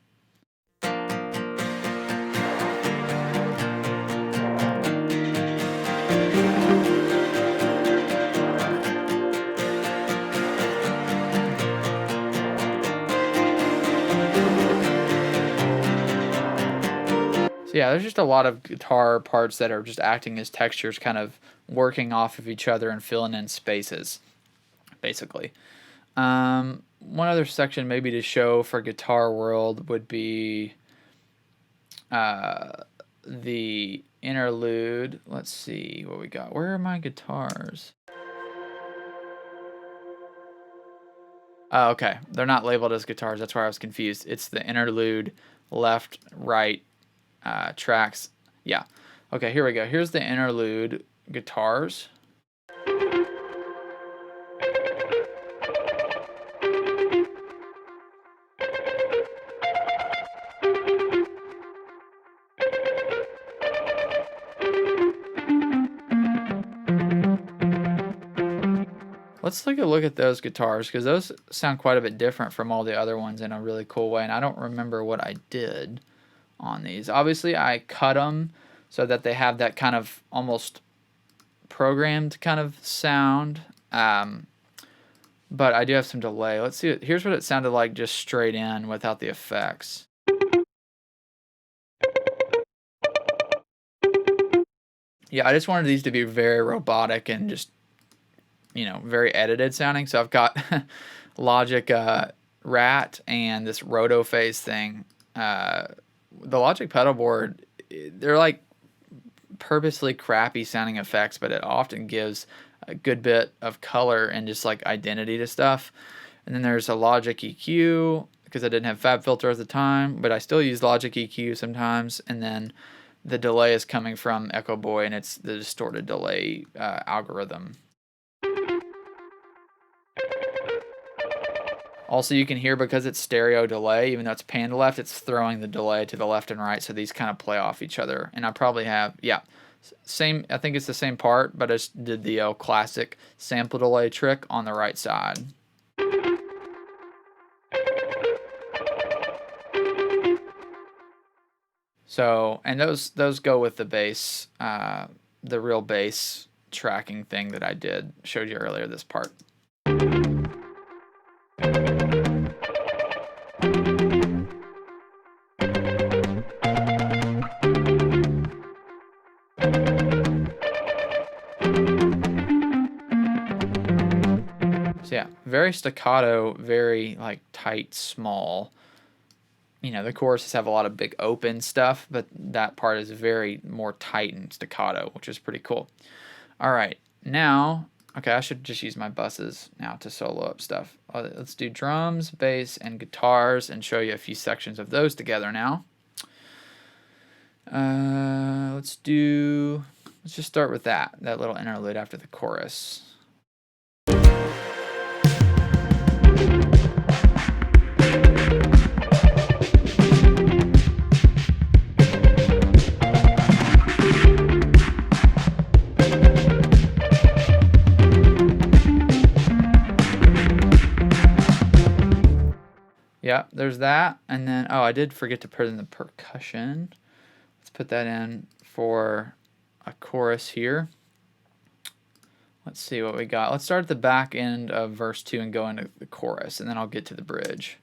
So yeah, there's just a lot of guitar parts that are just acting as textures, kind of working off of each other and filling in spaces, basically. One other section maybe to show for Guitar World would be the interlude. Let's see what we got. Where are my guitars? Oh, okay. They're not labeled as guitars. That's why I was confused. It's the interlude, left, right, tracks. Yeah. Okay, here we go. Here's the interlude guitars. Let's take a look at those guitars, because those sound quite a bit different from all the other ones in a really cool way, and I don't remember what I did on these. Obviously, I cut them so that they have that kind of almost programmed kind of sound, but I do have some delay. Let's see. Here's what it sounded like just straight in without the effects. Yeah, I just wanted these to be very robotic and just, you know, very edited sounding. So I've got Logic Rat and this Roto Phase thing. The Logic pedal board, they're like purposely crappy sounding effects, but it often gives a good bit of color and just like identity to stuff. And then there's a Logic EQ, because I didn't have FabFilter at the time, but I still use Logic EQ sometimes. And then the delay is coming from Echo Boy, and it's the distorted delay algorithm. Also, you can hear, because it's stereo delay, even though it's pan to left, it's throwing the delay to the left and right, so these kind of play off each other. And I probably have, yeah, same, I think it's the same part, but I just did the classic sample delay trick on the right side. So, and those go with the bass, the real bass tracking thing that I showed you earlier, this part. So yeah, very staccato, very like tight, small. You know, the choruses have a lot of big open stuff, but that part is very more tight and staccato, which is pretty cool. All right, now, okay, I should just use my buses now to solo up stuff. Let's do drums, bass, and guitars and show you a few sections of those together now. Let's just start with that little interlude after the chorus. Yeah, there's that. And then, oh, I did forget to put in the percussion. Let's put that in for a chorus here. Let's see what we got. Let's start at the back end of verse 2 and go into the chorus, and then I'll get to the bridge.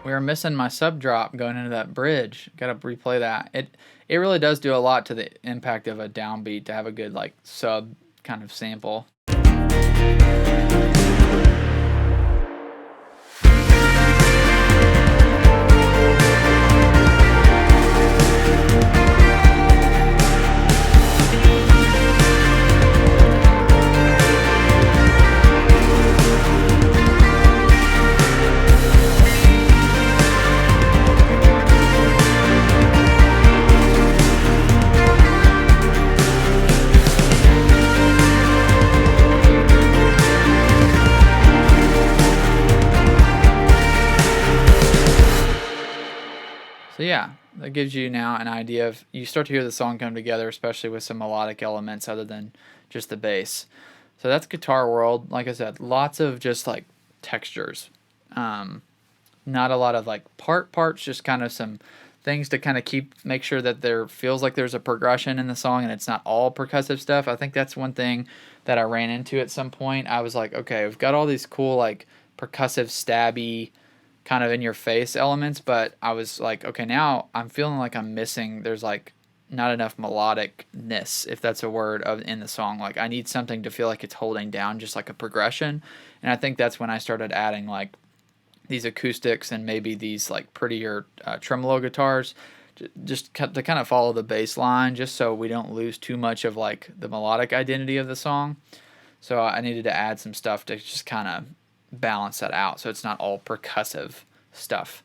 We were missing my sub drop going into that bridge. Gotta replay that. It really does do a lot to the impact of a downbeat to have a good like sub kind of sample. So yeah, that gives you now an idea of, you start to hear the song come together, especially with some melodic elements other than just the bass. So that's Guitar World. Like I said, lots of just like textures. Not a lot of like parts, just kind of some things to kind of make sure that there feels like there's a progression in the song and it's not all percussive stuff. I think that's one thing that I ran into at some point. I was like, okay, we've got all these cool like percussive stabby kind of in your face elements, but I was like, okay, now I'm feeling like I'm missing, there's like not enough melodicness, if that's a word, in the song. Like I need something to feel like it's holding down just like a progression. And I think that's when I started adding like these acoustics and maybe these like prettier tremolo guitars just to kind of follow the bass line, just so we don't lose too much of like the melodic identity of the song. So I needed to add some stuff to just kind of balance that out so it's not all percussive stuff.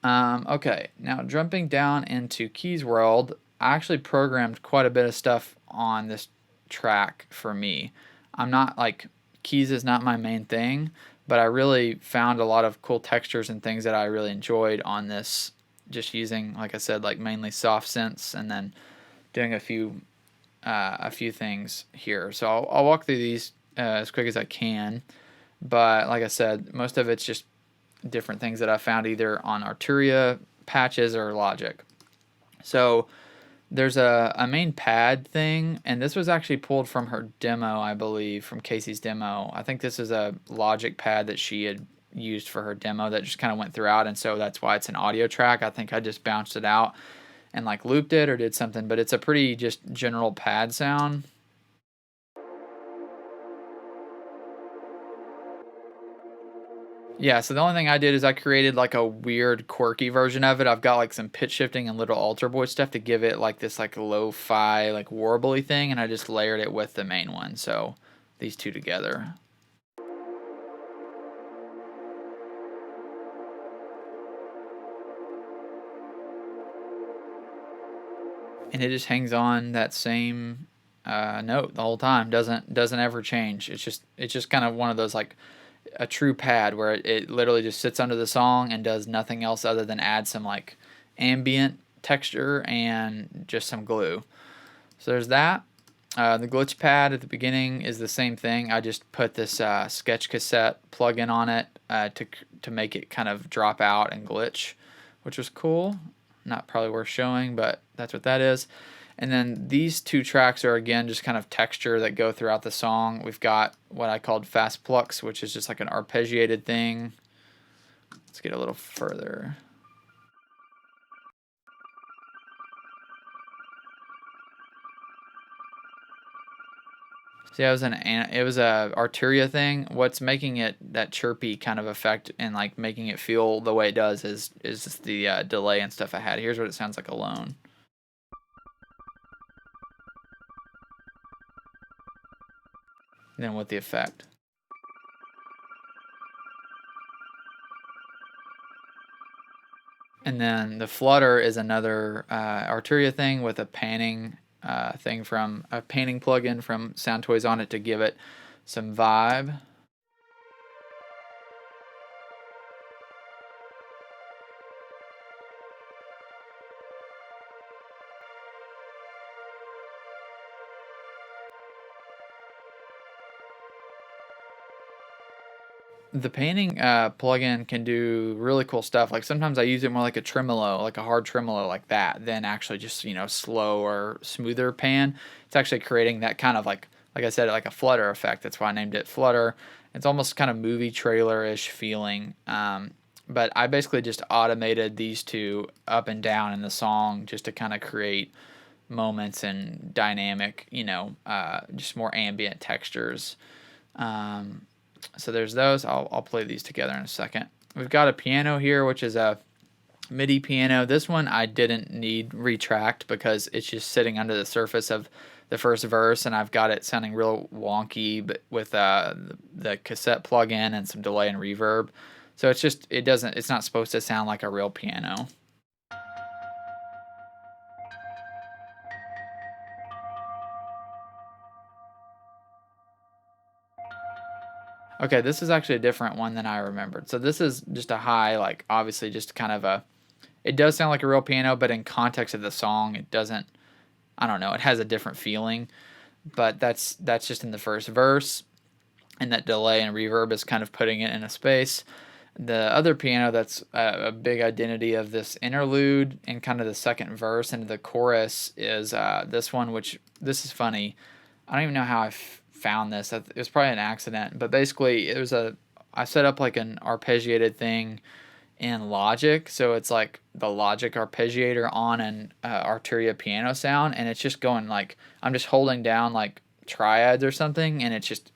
Okay, now jumping down into Keys World, I actually programmed quite a bit of stuff on this track for me. I'm not like, keys is not my main thing, but I really found a lot of cool textures and things that I really enjoyed on this, just using, like I said, like mainly soft synths and then doing a few things here. So I'll walk through these as quick as I can. But like I said, most of it's just different things that I found either on Arturia patches or Logic. So there's a main pad thing, and this was actually pulled from her demo, I believe, from Casey's demo. I think this is a Logic pad that she had used for her demo that just kind of went throughout, and so that's why it's an audio track. I think I just bounced it out and like looped it or did something, but it's a pretty just general pad sound. Yeah, so the only thing I did is I created like a weird quirky version of it. I've got like some pitch shifting and little alter boy stuff to give it like this like lo-fi like warbly thing, and I just layered it with the main one. So these two together. and it just hangs on that same note the whole time. Doesn't ever change. It's just kind of one of those like a true pad where it literally just sits under the song and does nothing else other than add some like ambient texture and just some glue. So there's that. The glitch pad at the beginning is the same thing. I just put this sketch cassette plugin on it to make it kind of drop out and glitch, which was cool. Not probably worth showing, but that's what that is. And then these two tracks are again just kind of texture that go throughout the song. We've got what I called fast plucks, which is just like an arpeggiated thing. Let's get a little further. See, it was a Arturia thing. What's making it that chirpy kind of effect and like making it feel the way it does is just the delay and stuff I had. Here's what it sounds like alone. Then with the effect. And then the flutter is another Arturia thing with a panning thing from a painting plugin from Soundtoys on it to give it some vibe. The painting plugin can do really cool stuff. Like sometimes I use it more like a tremolo, like a hard tremolo like that, than actually just, slow or smoother pan. It's actually creating that kind of like I said, like a flutter effect. That's why I named it Flutter. It's almost kind of movie trailer-ish feeling. But I basically just automated these two up and down in the song just to kind of create moments and dynamic, just more ambient textures. So there's those. I'll play these together in a second. We've got a piano here, which is a MIDI piano. This one I didn't need retracked because it's just sitting under the surface of the first verse, and I've got it sounding real wonky, but with the cassette plug-in and some delay and reverb. So it's not supposed to sound like a real piano. Okay, this is actually a different one than I remembered. So this is just a high, like obviously just kind of it does sound like a real piano, but in context of the song, it doesn't, I don't know, it has a different feeling. But that's just in the first verse, and that delay and reverb is kind of putting it in a space. The other piano that's a big identity of this interlude and kind of the second verse and the chorus is this one, which this is funny. I don't even know how I found this. It was probably an accident, but basically I set up like an arpeggiated thing in Logic, so it's like the Logic arpeggiator on an Arturia piano sound, and it's just going like I'm just holding down like triads or something, and it's just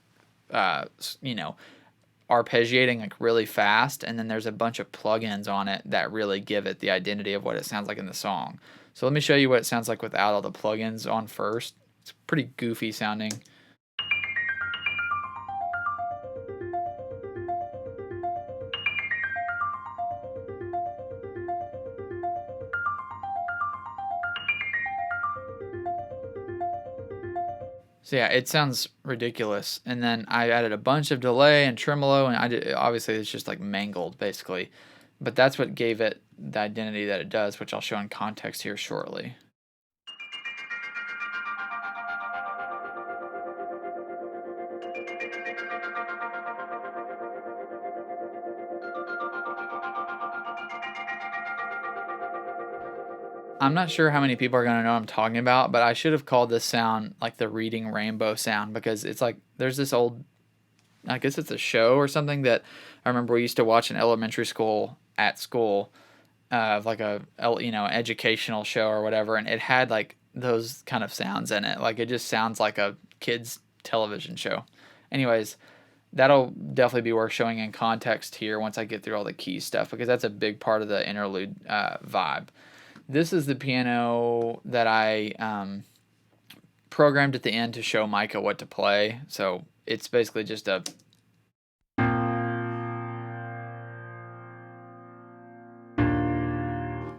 arpeggiating like really fast, and then there's a bunch of plugins on it that really give it the identity of what it sounds like in the song. So let me show you what it sounds like without all the plugins on first. It's pretty goofy sounding. So yeah, it sounds ridiculous. And then I added a bunch of delay and tremolo, and obviously it's just like mangled basically. But that's what gave it the identity that it does, which I'll show in context here shortly. I'm not sure how many people are going to know what I'm talking about, but I should have called this sound like the Reading Rainbow sound, because it's like there's this old, I guess it's a show or something that I remember we used to watch in elementary school at school, like educational show or whatever, and it had like those kind of sounds in it. Like it just sounds like a kid's television show. Anyways, that'll definitely be worth showing in context here once I get through all the key stuff, because that's a big part of the interlude vibe. This is the piano that I programmed at the end to show Micah what to play. So it's basically just a...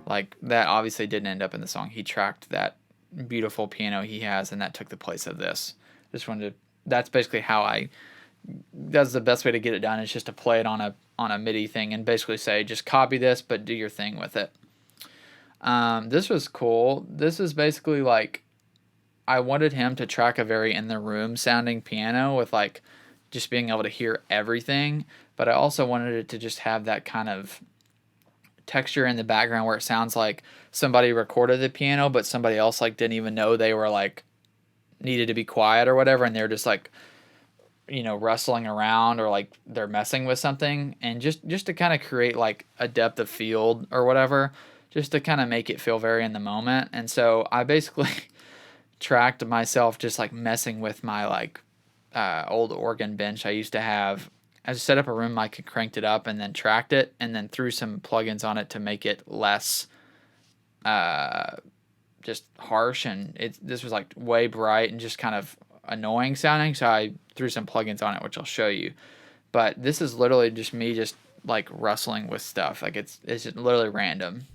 Like, that obviously didn't end up in the song. He tracked that beautiful piano he has, and that took the place of this. Just wanted to, that's basically that's the best way to get it done, is just to play it on a MIDI thing and basically say, just copy this, but do your thing with it. This was cool. This is basically like, I wanted him to track a very in the room sounding piano with like just being able to hear everything, but I also wanted it to just have that kind of texture in the background where it sounds like somebody recorded the piano, but somebody else like didn't even know they were like needed to be quiet or whatever, and they're just like, you know, rustling around, or like they're messing with something, and just to kind of create like a depth of field or whatever, just to kind of make it feel very in the moment. And so I basically tracked myself just like messing with my like old organ bench I used to have. I just set up a room mic and cranked it up, and then tracked it, and then threw some plugins on it to make it less just harsh, and this was like way bright and just kind of annoying sounding, so I threw some plugins on it, which I'll show you. But this is literally just me just like rustling with stuff. Like it's just literally random.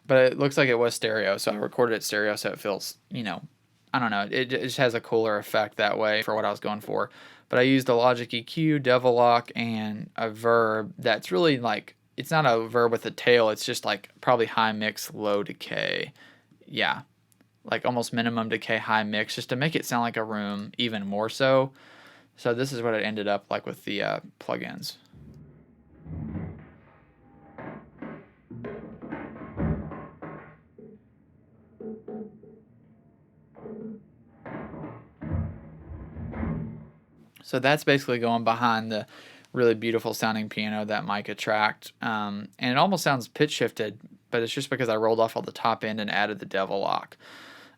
But it looks like it was stereo, so I recorded it stereo, so it feels, you know, I don't know, it just has a cooler effect that way for what I was going for. But I used a Logic EQ, Devil Lock, and a verb that's really like, it's not a verb with a tail, it's just like probably high mix, low decay. Yeah, like almost minimum decay, high mix, just to make it sound like a room even more so. So this is what it ended up like with the plugins. So that's basically going behind the really beautiful sounding piano that Micah tracked. And it almost sounds pitch shifted, but it's just because I rolled off all the top end and added the Devil Lock.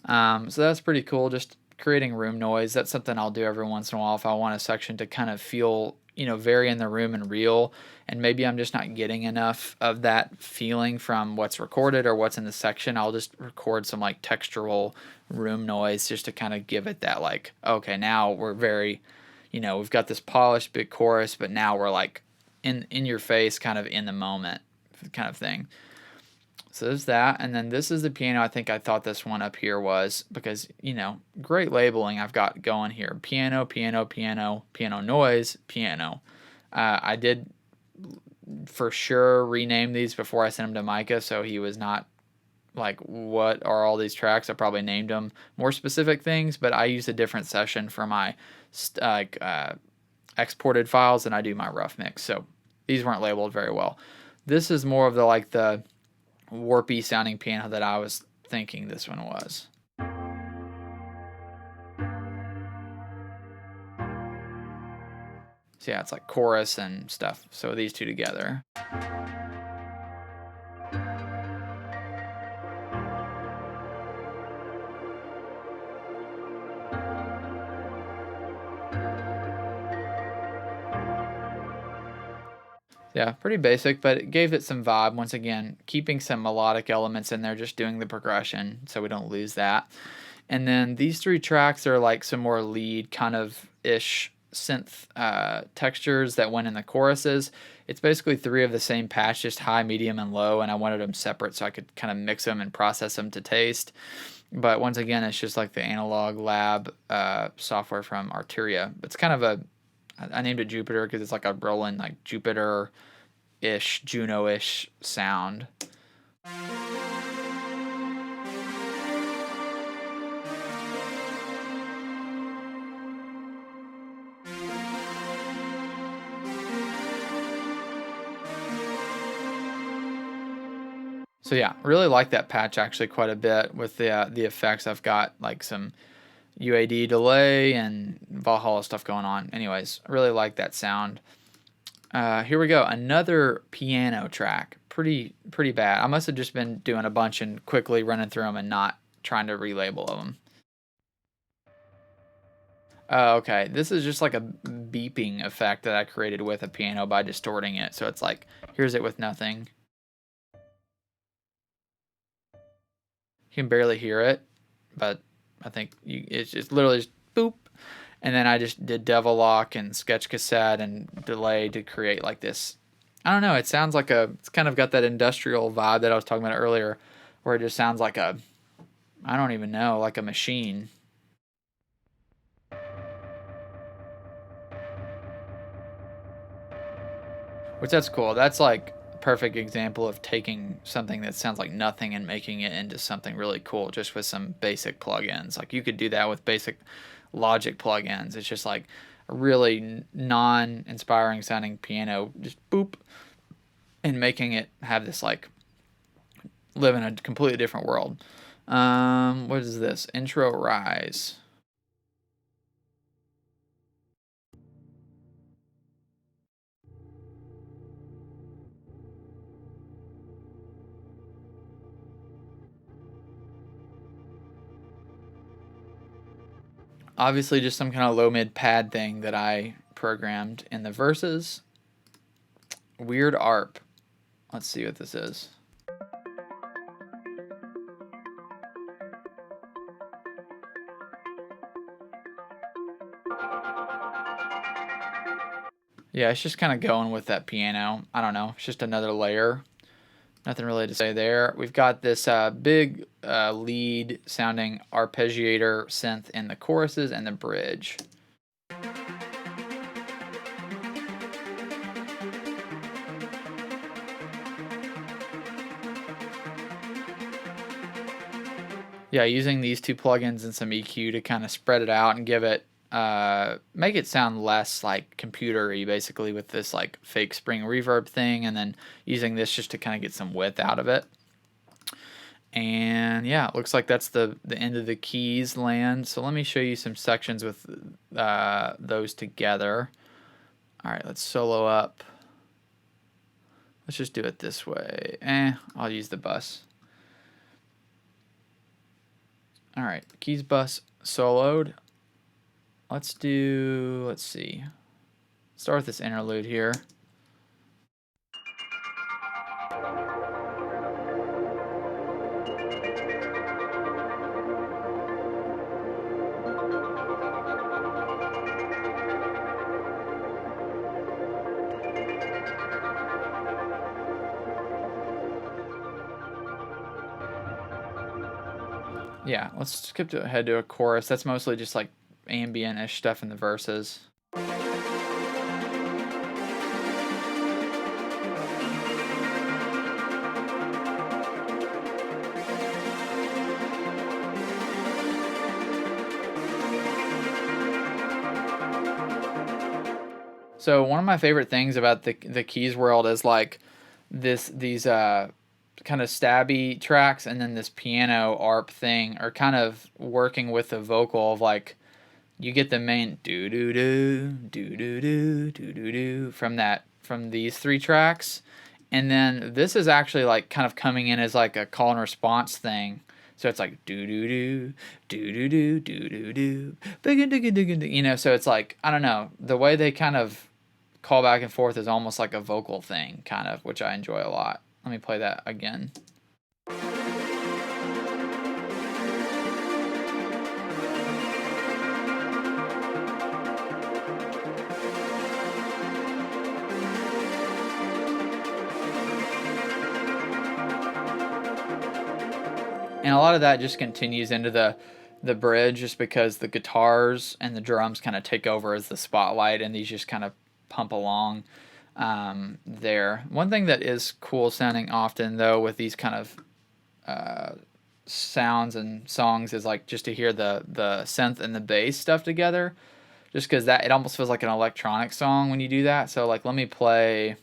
So that's pretty cool, just creating room noise. That's something I'll do every once in a while if I want a section to kind of feel, you know, very in the room and real. And maybe I'm just not getting enough of that feeling from what's recorded or what's in the section. I'll just record some like textural room noise just to kind of give it that like, okay, now we're very, you know, we've got this polished big chorus, but now we're like in your face, kind of in the moment kind of thing. So there's that. And then this is the piano I think I thought this one up here was, because, you know, great labeling I've got going here. Piano, piano, piano, piano noise, piano. I did for sure rename these before I sent them to Micah, so he was not like, what are all these tracks? I probably named them more specific things, but I used a different session for my exported files than I do my rough mix, so these weren't labeled very well. This is more of the like the warpy sounding piano that I was thinking this one was. So yeah, it's like chorus and stuff, so these two together. Yeah, pretty basic, but it gave it some vibe. Once again, keeping some melodic elements in there, just doing the progression so we don't lose that. And then these three tracks are like some more lead kind of ish synth textures that went in the choruses. It's basically three of the same patch, just high, medium, and low, and I wanted them separate so I could kind of mix them and process them to taste. But once again, it's just like the Analog Lab software from Arturia. It's kind of I named it Jupiter because it's like a rolling like Jupiter-ish, Juno-ish sound. So yeah, really like that patch actually quite a bit with the effects. I've got like some UAD delay and Valhalla stuff going on. Anyways, I really like that sound. Here we go, another piano track. Pretty bad. I must have just been doing a bunch and quickly running through them and not trying to relabel them. Okay, this is just like a beeping effect that I created with a piano by distorting it. So it's like, here's it with nothing. You can barely hear it, but I think it's just literally just boop. And then I just did Devil Lock and Sketch Cassette and Delay to create like this. I don't know, it sounds like it's kind of got that industrial vibe that I was talking about earlier, where it just sounds like I don't even know, like a machine. Which that's cool. That's like a perfect example of taking something that sounds like nothing and making it into something really cool just with some basic plugins. Like you could do that with basic Logic plugins. It's just like a really non-inspiring sounding piano, just boop, and making it have this like live in a completely different world. What is this? Intro Rise. Obviously just some kind of low mid pad thing that I programmed in the verses. Weird ARP. Let's see what this is. Yeah, it's just kind of going with that piano. I don't know. It's just another layer. Nothing really to say there. We've got this big lead sounding arpeggiator synth in the choruses and the bridge. Yeah, using these two plugins and some EQ to kind of spread it out and give it, make it sound less like computer-y, basically, with this like fake spring reverb thing, and then using this just to kind of get some width out of it. And yeah, it looks like that's the end of the keys land. So let me show you some sections with those together. All right, let's solo up. Let's just do it this way. I'll use the bus. All right, keys bus soloed. Let's see. Start with this interlude here. Yeah, let's skip ahead to a chorus. That's mostly just like ambient-ish stuff in the verses. So one of my favorite things about the keys world is like these kind of stabby tracks, and then this piano arp thing are kind of working with the vocal of like, you get the main do do do do do do do do do from these three tracks, and then this is actually like kind of coming in as like a call and response thing. So it's like do do do do do do do do do, you know. So it's like, I don't know, the way they kind of call back and forth is almost like a vocal thing, kind of, which I enjoy a lot. Let me play that again. And a lot of that just continues into the bridge, just because the guitars and the drums kind of take over as the spotlight, and these just kind of pump along there. One thing that is cool sounding often, though, with these kind of sounds and songs is like just to hear the synth and the bass stuff together, just because that it almost feels like an electronic song when you do that. So like, let's play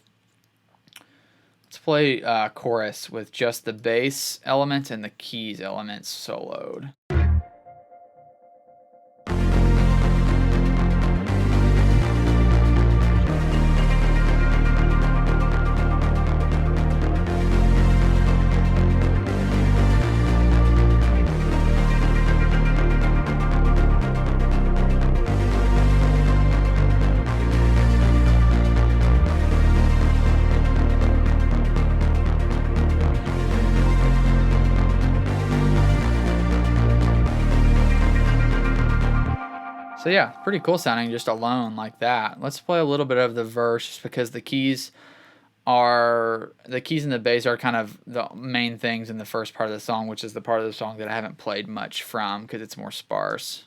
chorus with just the bass elements and the keys elements soloed. So yeah, pretty cool sounding just alone like that. Let's play a little bit of the verse just because the keys and the bass are kind of the main things in the first part of the song, which is the part of the song that I haven't played much from because it's more sparse.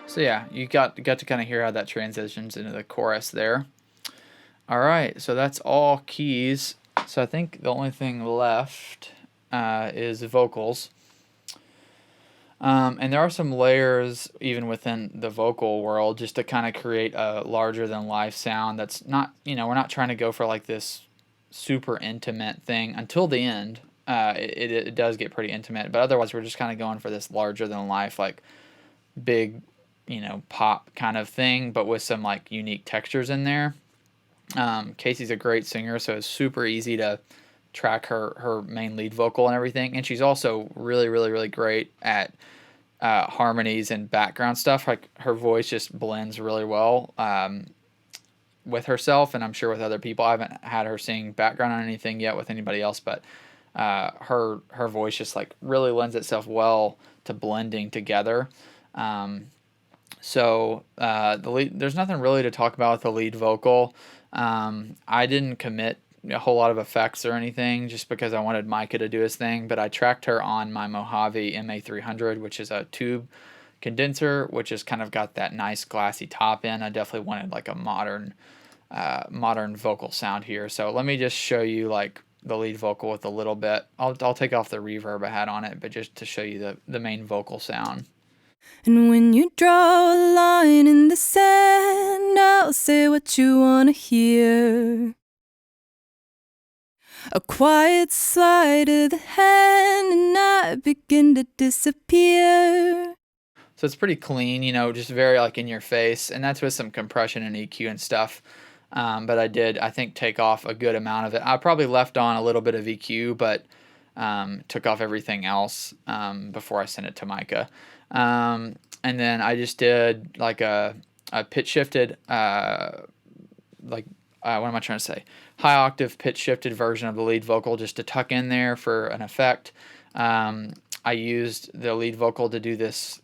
So yeah, you got to kind of hear how that transitions into the chorus there. All right, so that's all keys. So I think the only thing left is vocals. And there are some layers even within the vocal world just to kind of create a larger than life sound that's not, we're not trying to go for like this super intimate thing until the end. It does get pretty intimate, but otherwise we're just kind of going for this larger than life, like big, pop kind of thing, but with some like unique textures in there. Casey's a great singer, so it's super easy to track her main lead vocal and everything. And she's also really, really, really great at harmonies and background stuff. Like her voice just blends really well with herself, and I'm sure with other people. I haven't had her sing background on anything yet with anybody else, but her voice just like really lends itself well to blending together. So the lead, there's nothing really to talk about with the lead vocal. I didn't commit a whole lot of effects or anything just because I wanted Micah to do his thing, but I tracked her on my Mojave MA300, which is a tube condenser, which has kind of got that nice glassy top in. I definitely wanted like a modern vocal sound here. So let me just show you like the lead vocal with a little bit. I'll take off the reverb I had on it, but just to show you the main vocal sound. And when you draw a line in the sand, I'll say what you want to hear. A quiet slide of the hand and I begin to disappear. So it's pretty clean, just very like in your face, and that's with some compression and EQ and stuff. But I did, I think, take off a good amount of it. I probably left on a little bit of EQ, but took off everything else before I sent it to Micah. And then I just did like a pitch shifted, what am I trying to say? High octave pitch shifted version of the lead vocal just to tuck in there for an effect. I used the lead vocal to do this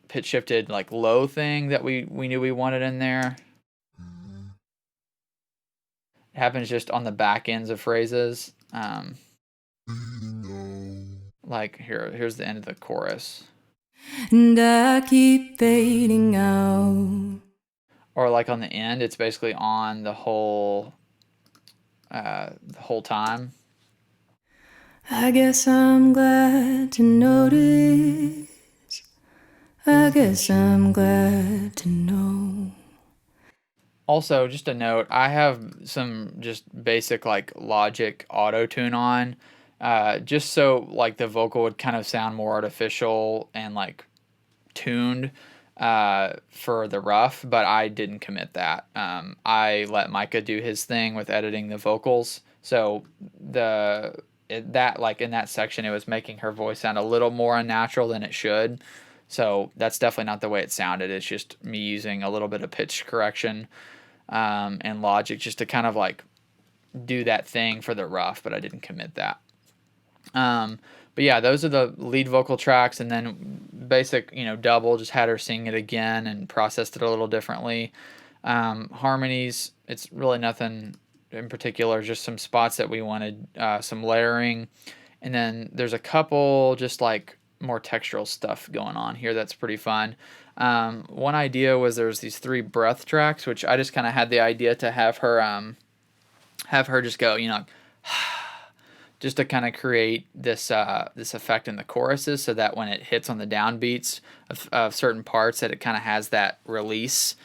pitch shifted like low thing that we knew we wanted in there. It happens just on the back ends of phrases. Like here's the end of the chorus. And I keep fading out. Or like on the end, it's basically on the whole time. I guess I'm glad to notice. I guess I'm glad to know. Also, just a note, I have some just basic like Logic auto tune on, just so like the vocal would kind of sound more artificial and like tuned for the rough, but I didn't commit that. I let Micah do his thing with editing the vocals, so like in that section, it was making her voice sound a little more unnatural than it should. So that's definitely not the way it sounded. It's just me using a little bit of pitch correction and Logic just to kind of like do that thing for the rough, but I didn't commit that. But yeah, those are the lead vocal tracks, and then basic, double, just had her sing it again and processed it a little differently. Harmonies, it's really nothing in particular, just some spots that we wanted some layering, and then there's a couple just like more textural stuff going on here that's pretty fun. One idea was there's these 3 breath tracks, which I just kind of had the idea to have her just go, just to kind of create this effect in the choruses, so that when it hits on the downbeats of certain parts, that it kind of has that release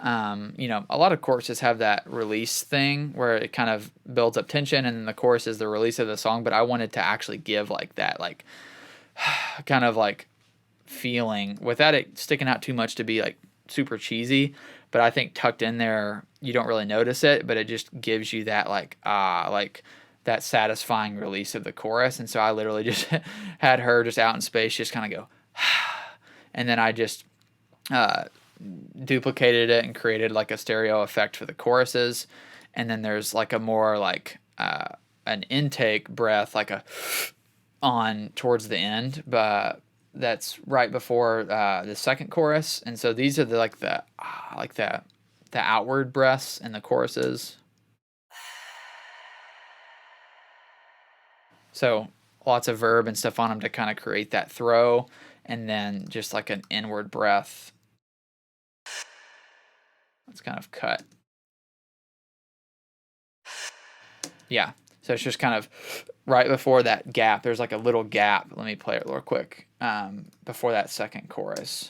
You know, a lot of choruses have that release thing where it kind of builds up tension and then the chorus is the release of the song, but I wanted to actually give like that, like kind of like feeling without it sticking out too much to be like super cheesy. But I think tucked in there, you don't really notice it, but it just gives you that like that satisfying release of the chorus. And so I literally just had her just out in space, just kind of go, and then I just uh, duplicated it and created like a stereo effect for the choruses. And then there's like a more like an intake breath, like a on towards the end, but that's right before the second chorus. And so these are the like the outward breaths in the choruses. So lots of verb and stuff on them to kind of create that throw, and then just like an inward breath. It's kind of cut. Yeah. So it's just kind of right before that gap. There's like a little gap. Let me play it real quick. Before that second chorus.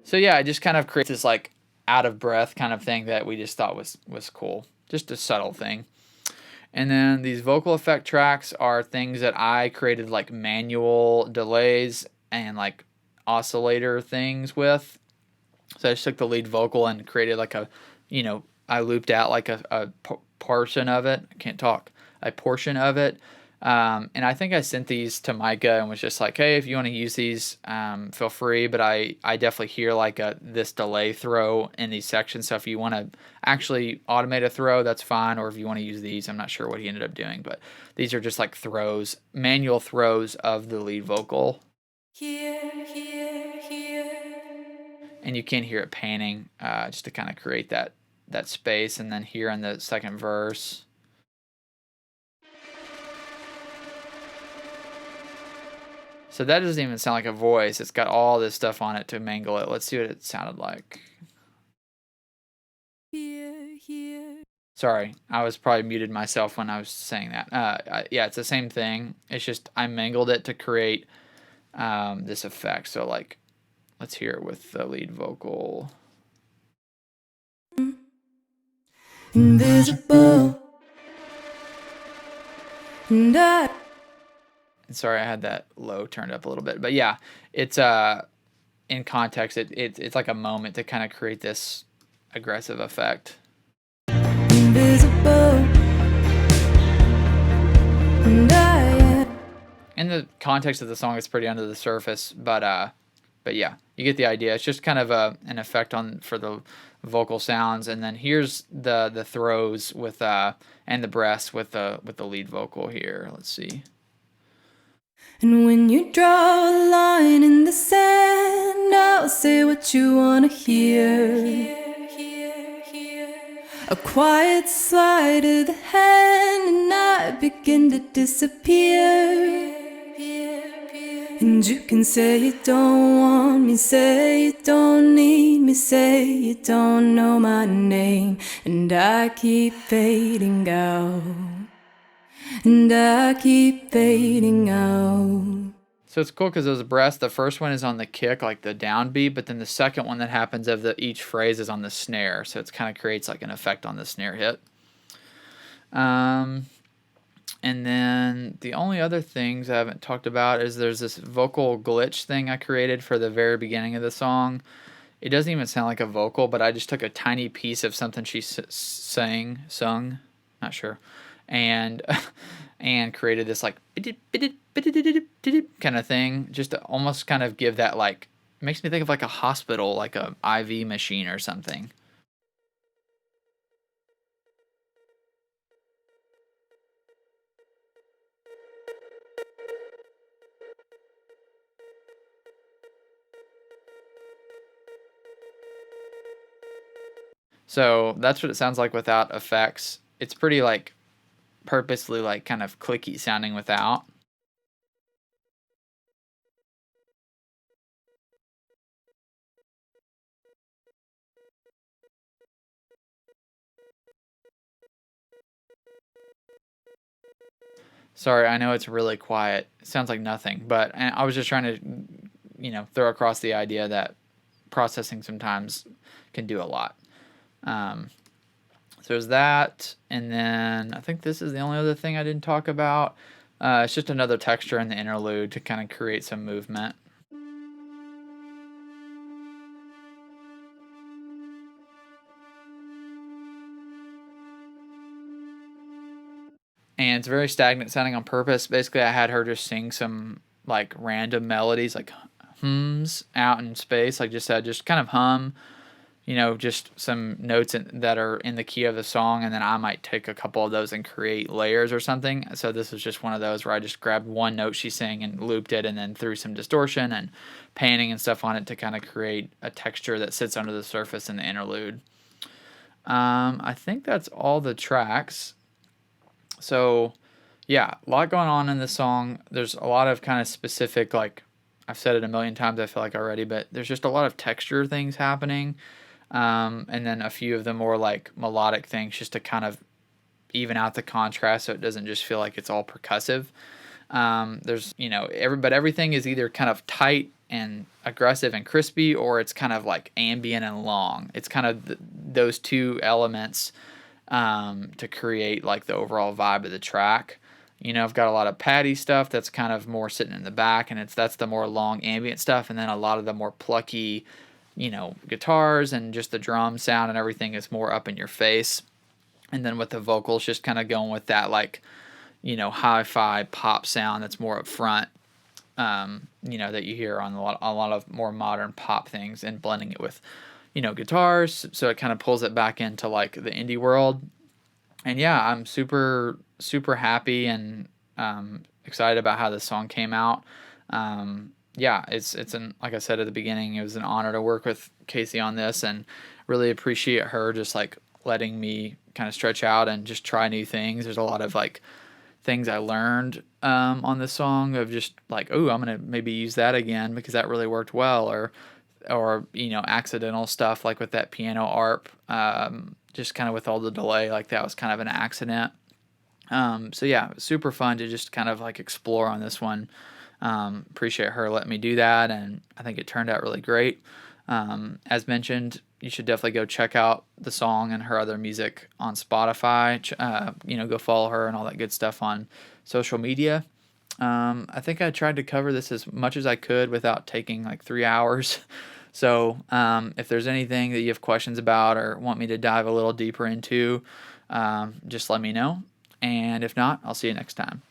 So yeah, it just kind of creates this like out of breath kind of thing that we just thought was cool. Just a subtle thing. And then these vocal effect tracks are things that I created like manual delays and like oscillator things with. So I just took the lead vocal and created like a, you know, I looped out like a portion of it. I can't talk. A portion of it. And I think I sent these to Micah and was just like, hey, if you want to use these, feel free. But I definitely hear like this delay throw in these sections. So if you want to actually automate a throw, that's fine. Or if you want to use these, I'm not sure what he ended up doing. But these are just like throws, manual throws of the lead vocal. Here. And you can hear it panning just to kind of create that space. And then here in the second verse. So that doesn't even sound like a voice. It's got all this stuff on it to mangle it. Let's see what it sounded like. Here. Sorry, I was probably muted myself when I was saying that. Yeah, it's the same thing. It's just I mangled it to create this effect. So like, let's hear it with the lead vocal. Invisible. And Sorry, I had that low turned up a little bit, but yeah, it's in context, it's like a moment to kind of create this aggressive effect. invisible. And In the context of the song, it's pretty under the surface, but yeah, you get the idea. It's just kind of an effect for the vocal sounds, and then here's the throws with and the breaths with the lead vocal here. Let's see. And when you draw a line in the sand, I'll say what you wanna hear. A quiet slide of the hand, and I begin to disappear. And you can say you don't want me, say you don't need me, say you don't know my name, and I keep fading out. And I keep fading out. So it's cool because those breaths, the first one is on the kick, like the downbeat, but then the second one that happens of each phrase is on the snare. So it kind of creates like an effect on the snare hit. And then the only other things I haven't talked about is there's this vocal glitch thing I created for the very beginning of the song. It doesn't even sound like a vocal, but I just took a tiny piece of something she sung, not sure, and created this like kind of thing, just to almost kind of give that like, makes me think of like a hospital, like a IV machine or something. So that's what it sounds like without effects. It's pretty like purposely like kind of clicky sounding without. Sorry, I know it's really quiet. It sounds like nothing, but I was just trying to throw across the idea that processing sometimes can do a lot. So there's that, and then I think this is the only other thing I didn't talk about. It's just another texture in the interlude to kind of create some movement. And it's very stagnant sounding on purpose. Basically, I had her just sing some like random melodies, like hums out in space, like just kind of hum, just some notes that are in the key of the song, and then I might take a couple of those and create layers or something. So this was just one of those where I just grabbed one note she sang and looped it, and then threw some distortion and panning and stuff on it to kind of create a texture that sits under the surface in the interlude. I think that's all the tracks. So, yeah, a lot going on in this song. There's a lot of kind of specific, like, I've said it a million times, I feel like already, but there's just a lot of texture things happening. And then a few of the more, like, melodic things just to kind of even out the contrast so it doesn't just feel like it's all percussive. There's, but everything is either kind of tight and aggressive and crispy, or it's kind of like ambient and long. It's kind of those two elements to create like the overall vibe of the track. I've got a lot of patty stuff that's kind of more sitting in the back, and that's the more long ambient stuff, and then a lot of the more plucky, guitars and just the drum sound and everything is more up in your face. And then with the vocals, just kind of going with that like, hi-fi pop sound that's more up front, that you hear on a lot of more modern pop things, and blending it with guitars, so it kind of pulls it back into like the indie world. And yeah, I'm super happy and excited about how this song came out. Yeah, it's like I said at the beginning, it was an honor to work with Casey on this, and really appreciate her just like letting me kind of stretch out and just try new things. There's a lot of like things I learned on this song of just like, oh, I'm gonna maybe use that again because that really worked well, or accidental stuff like with that piano arp, just kind of with all the delay, like that was kind of an accident. So yeah, super fun to just kind of like explore on this one. Appreciate her letting me do that, and I think it turned out really great. As mentioned, you should definitely go check out the song and her other music on Spotify. Go follow her and all that good stuff on social media. I think I tried to cover this as much as I could without taking like 3 hours. So if there's anything that you have questions about or want me to dive a little deeper into, just let me know. And if not, I'll see you next time.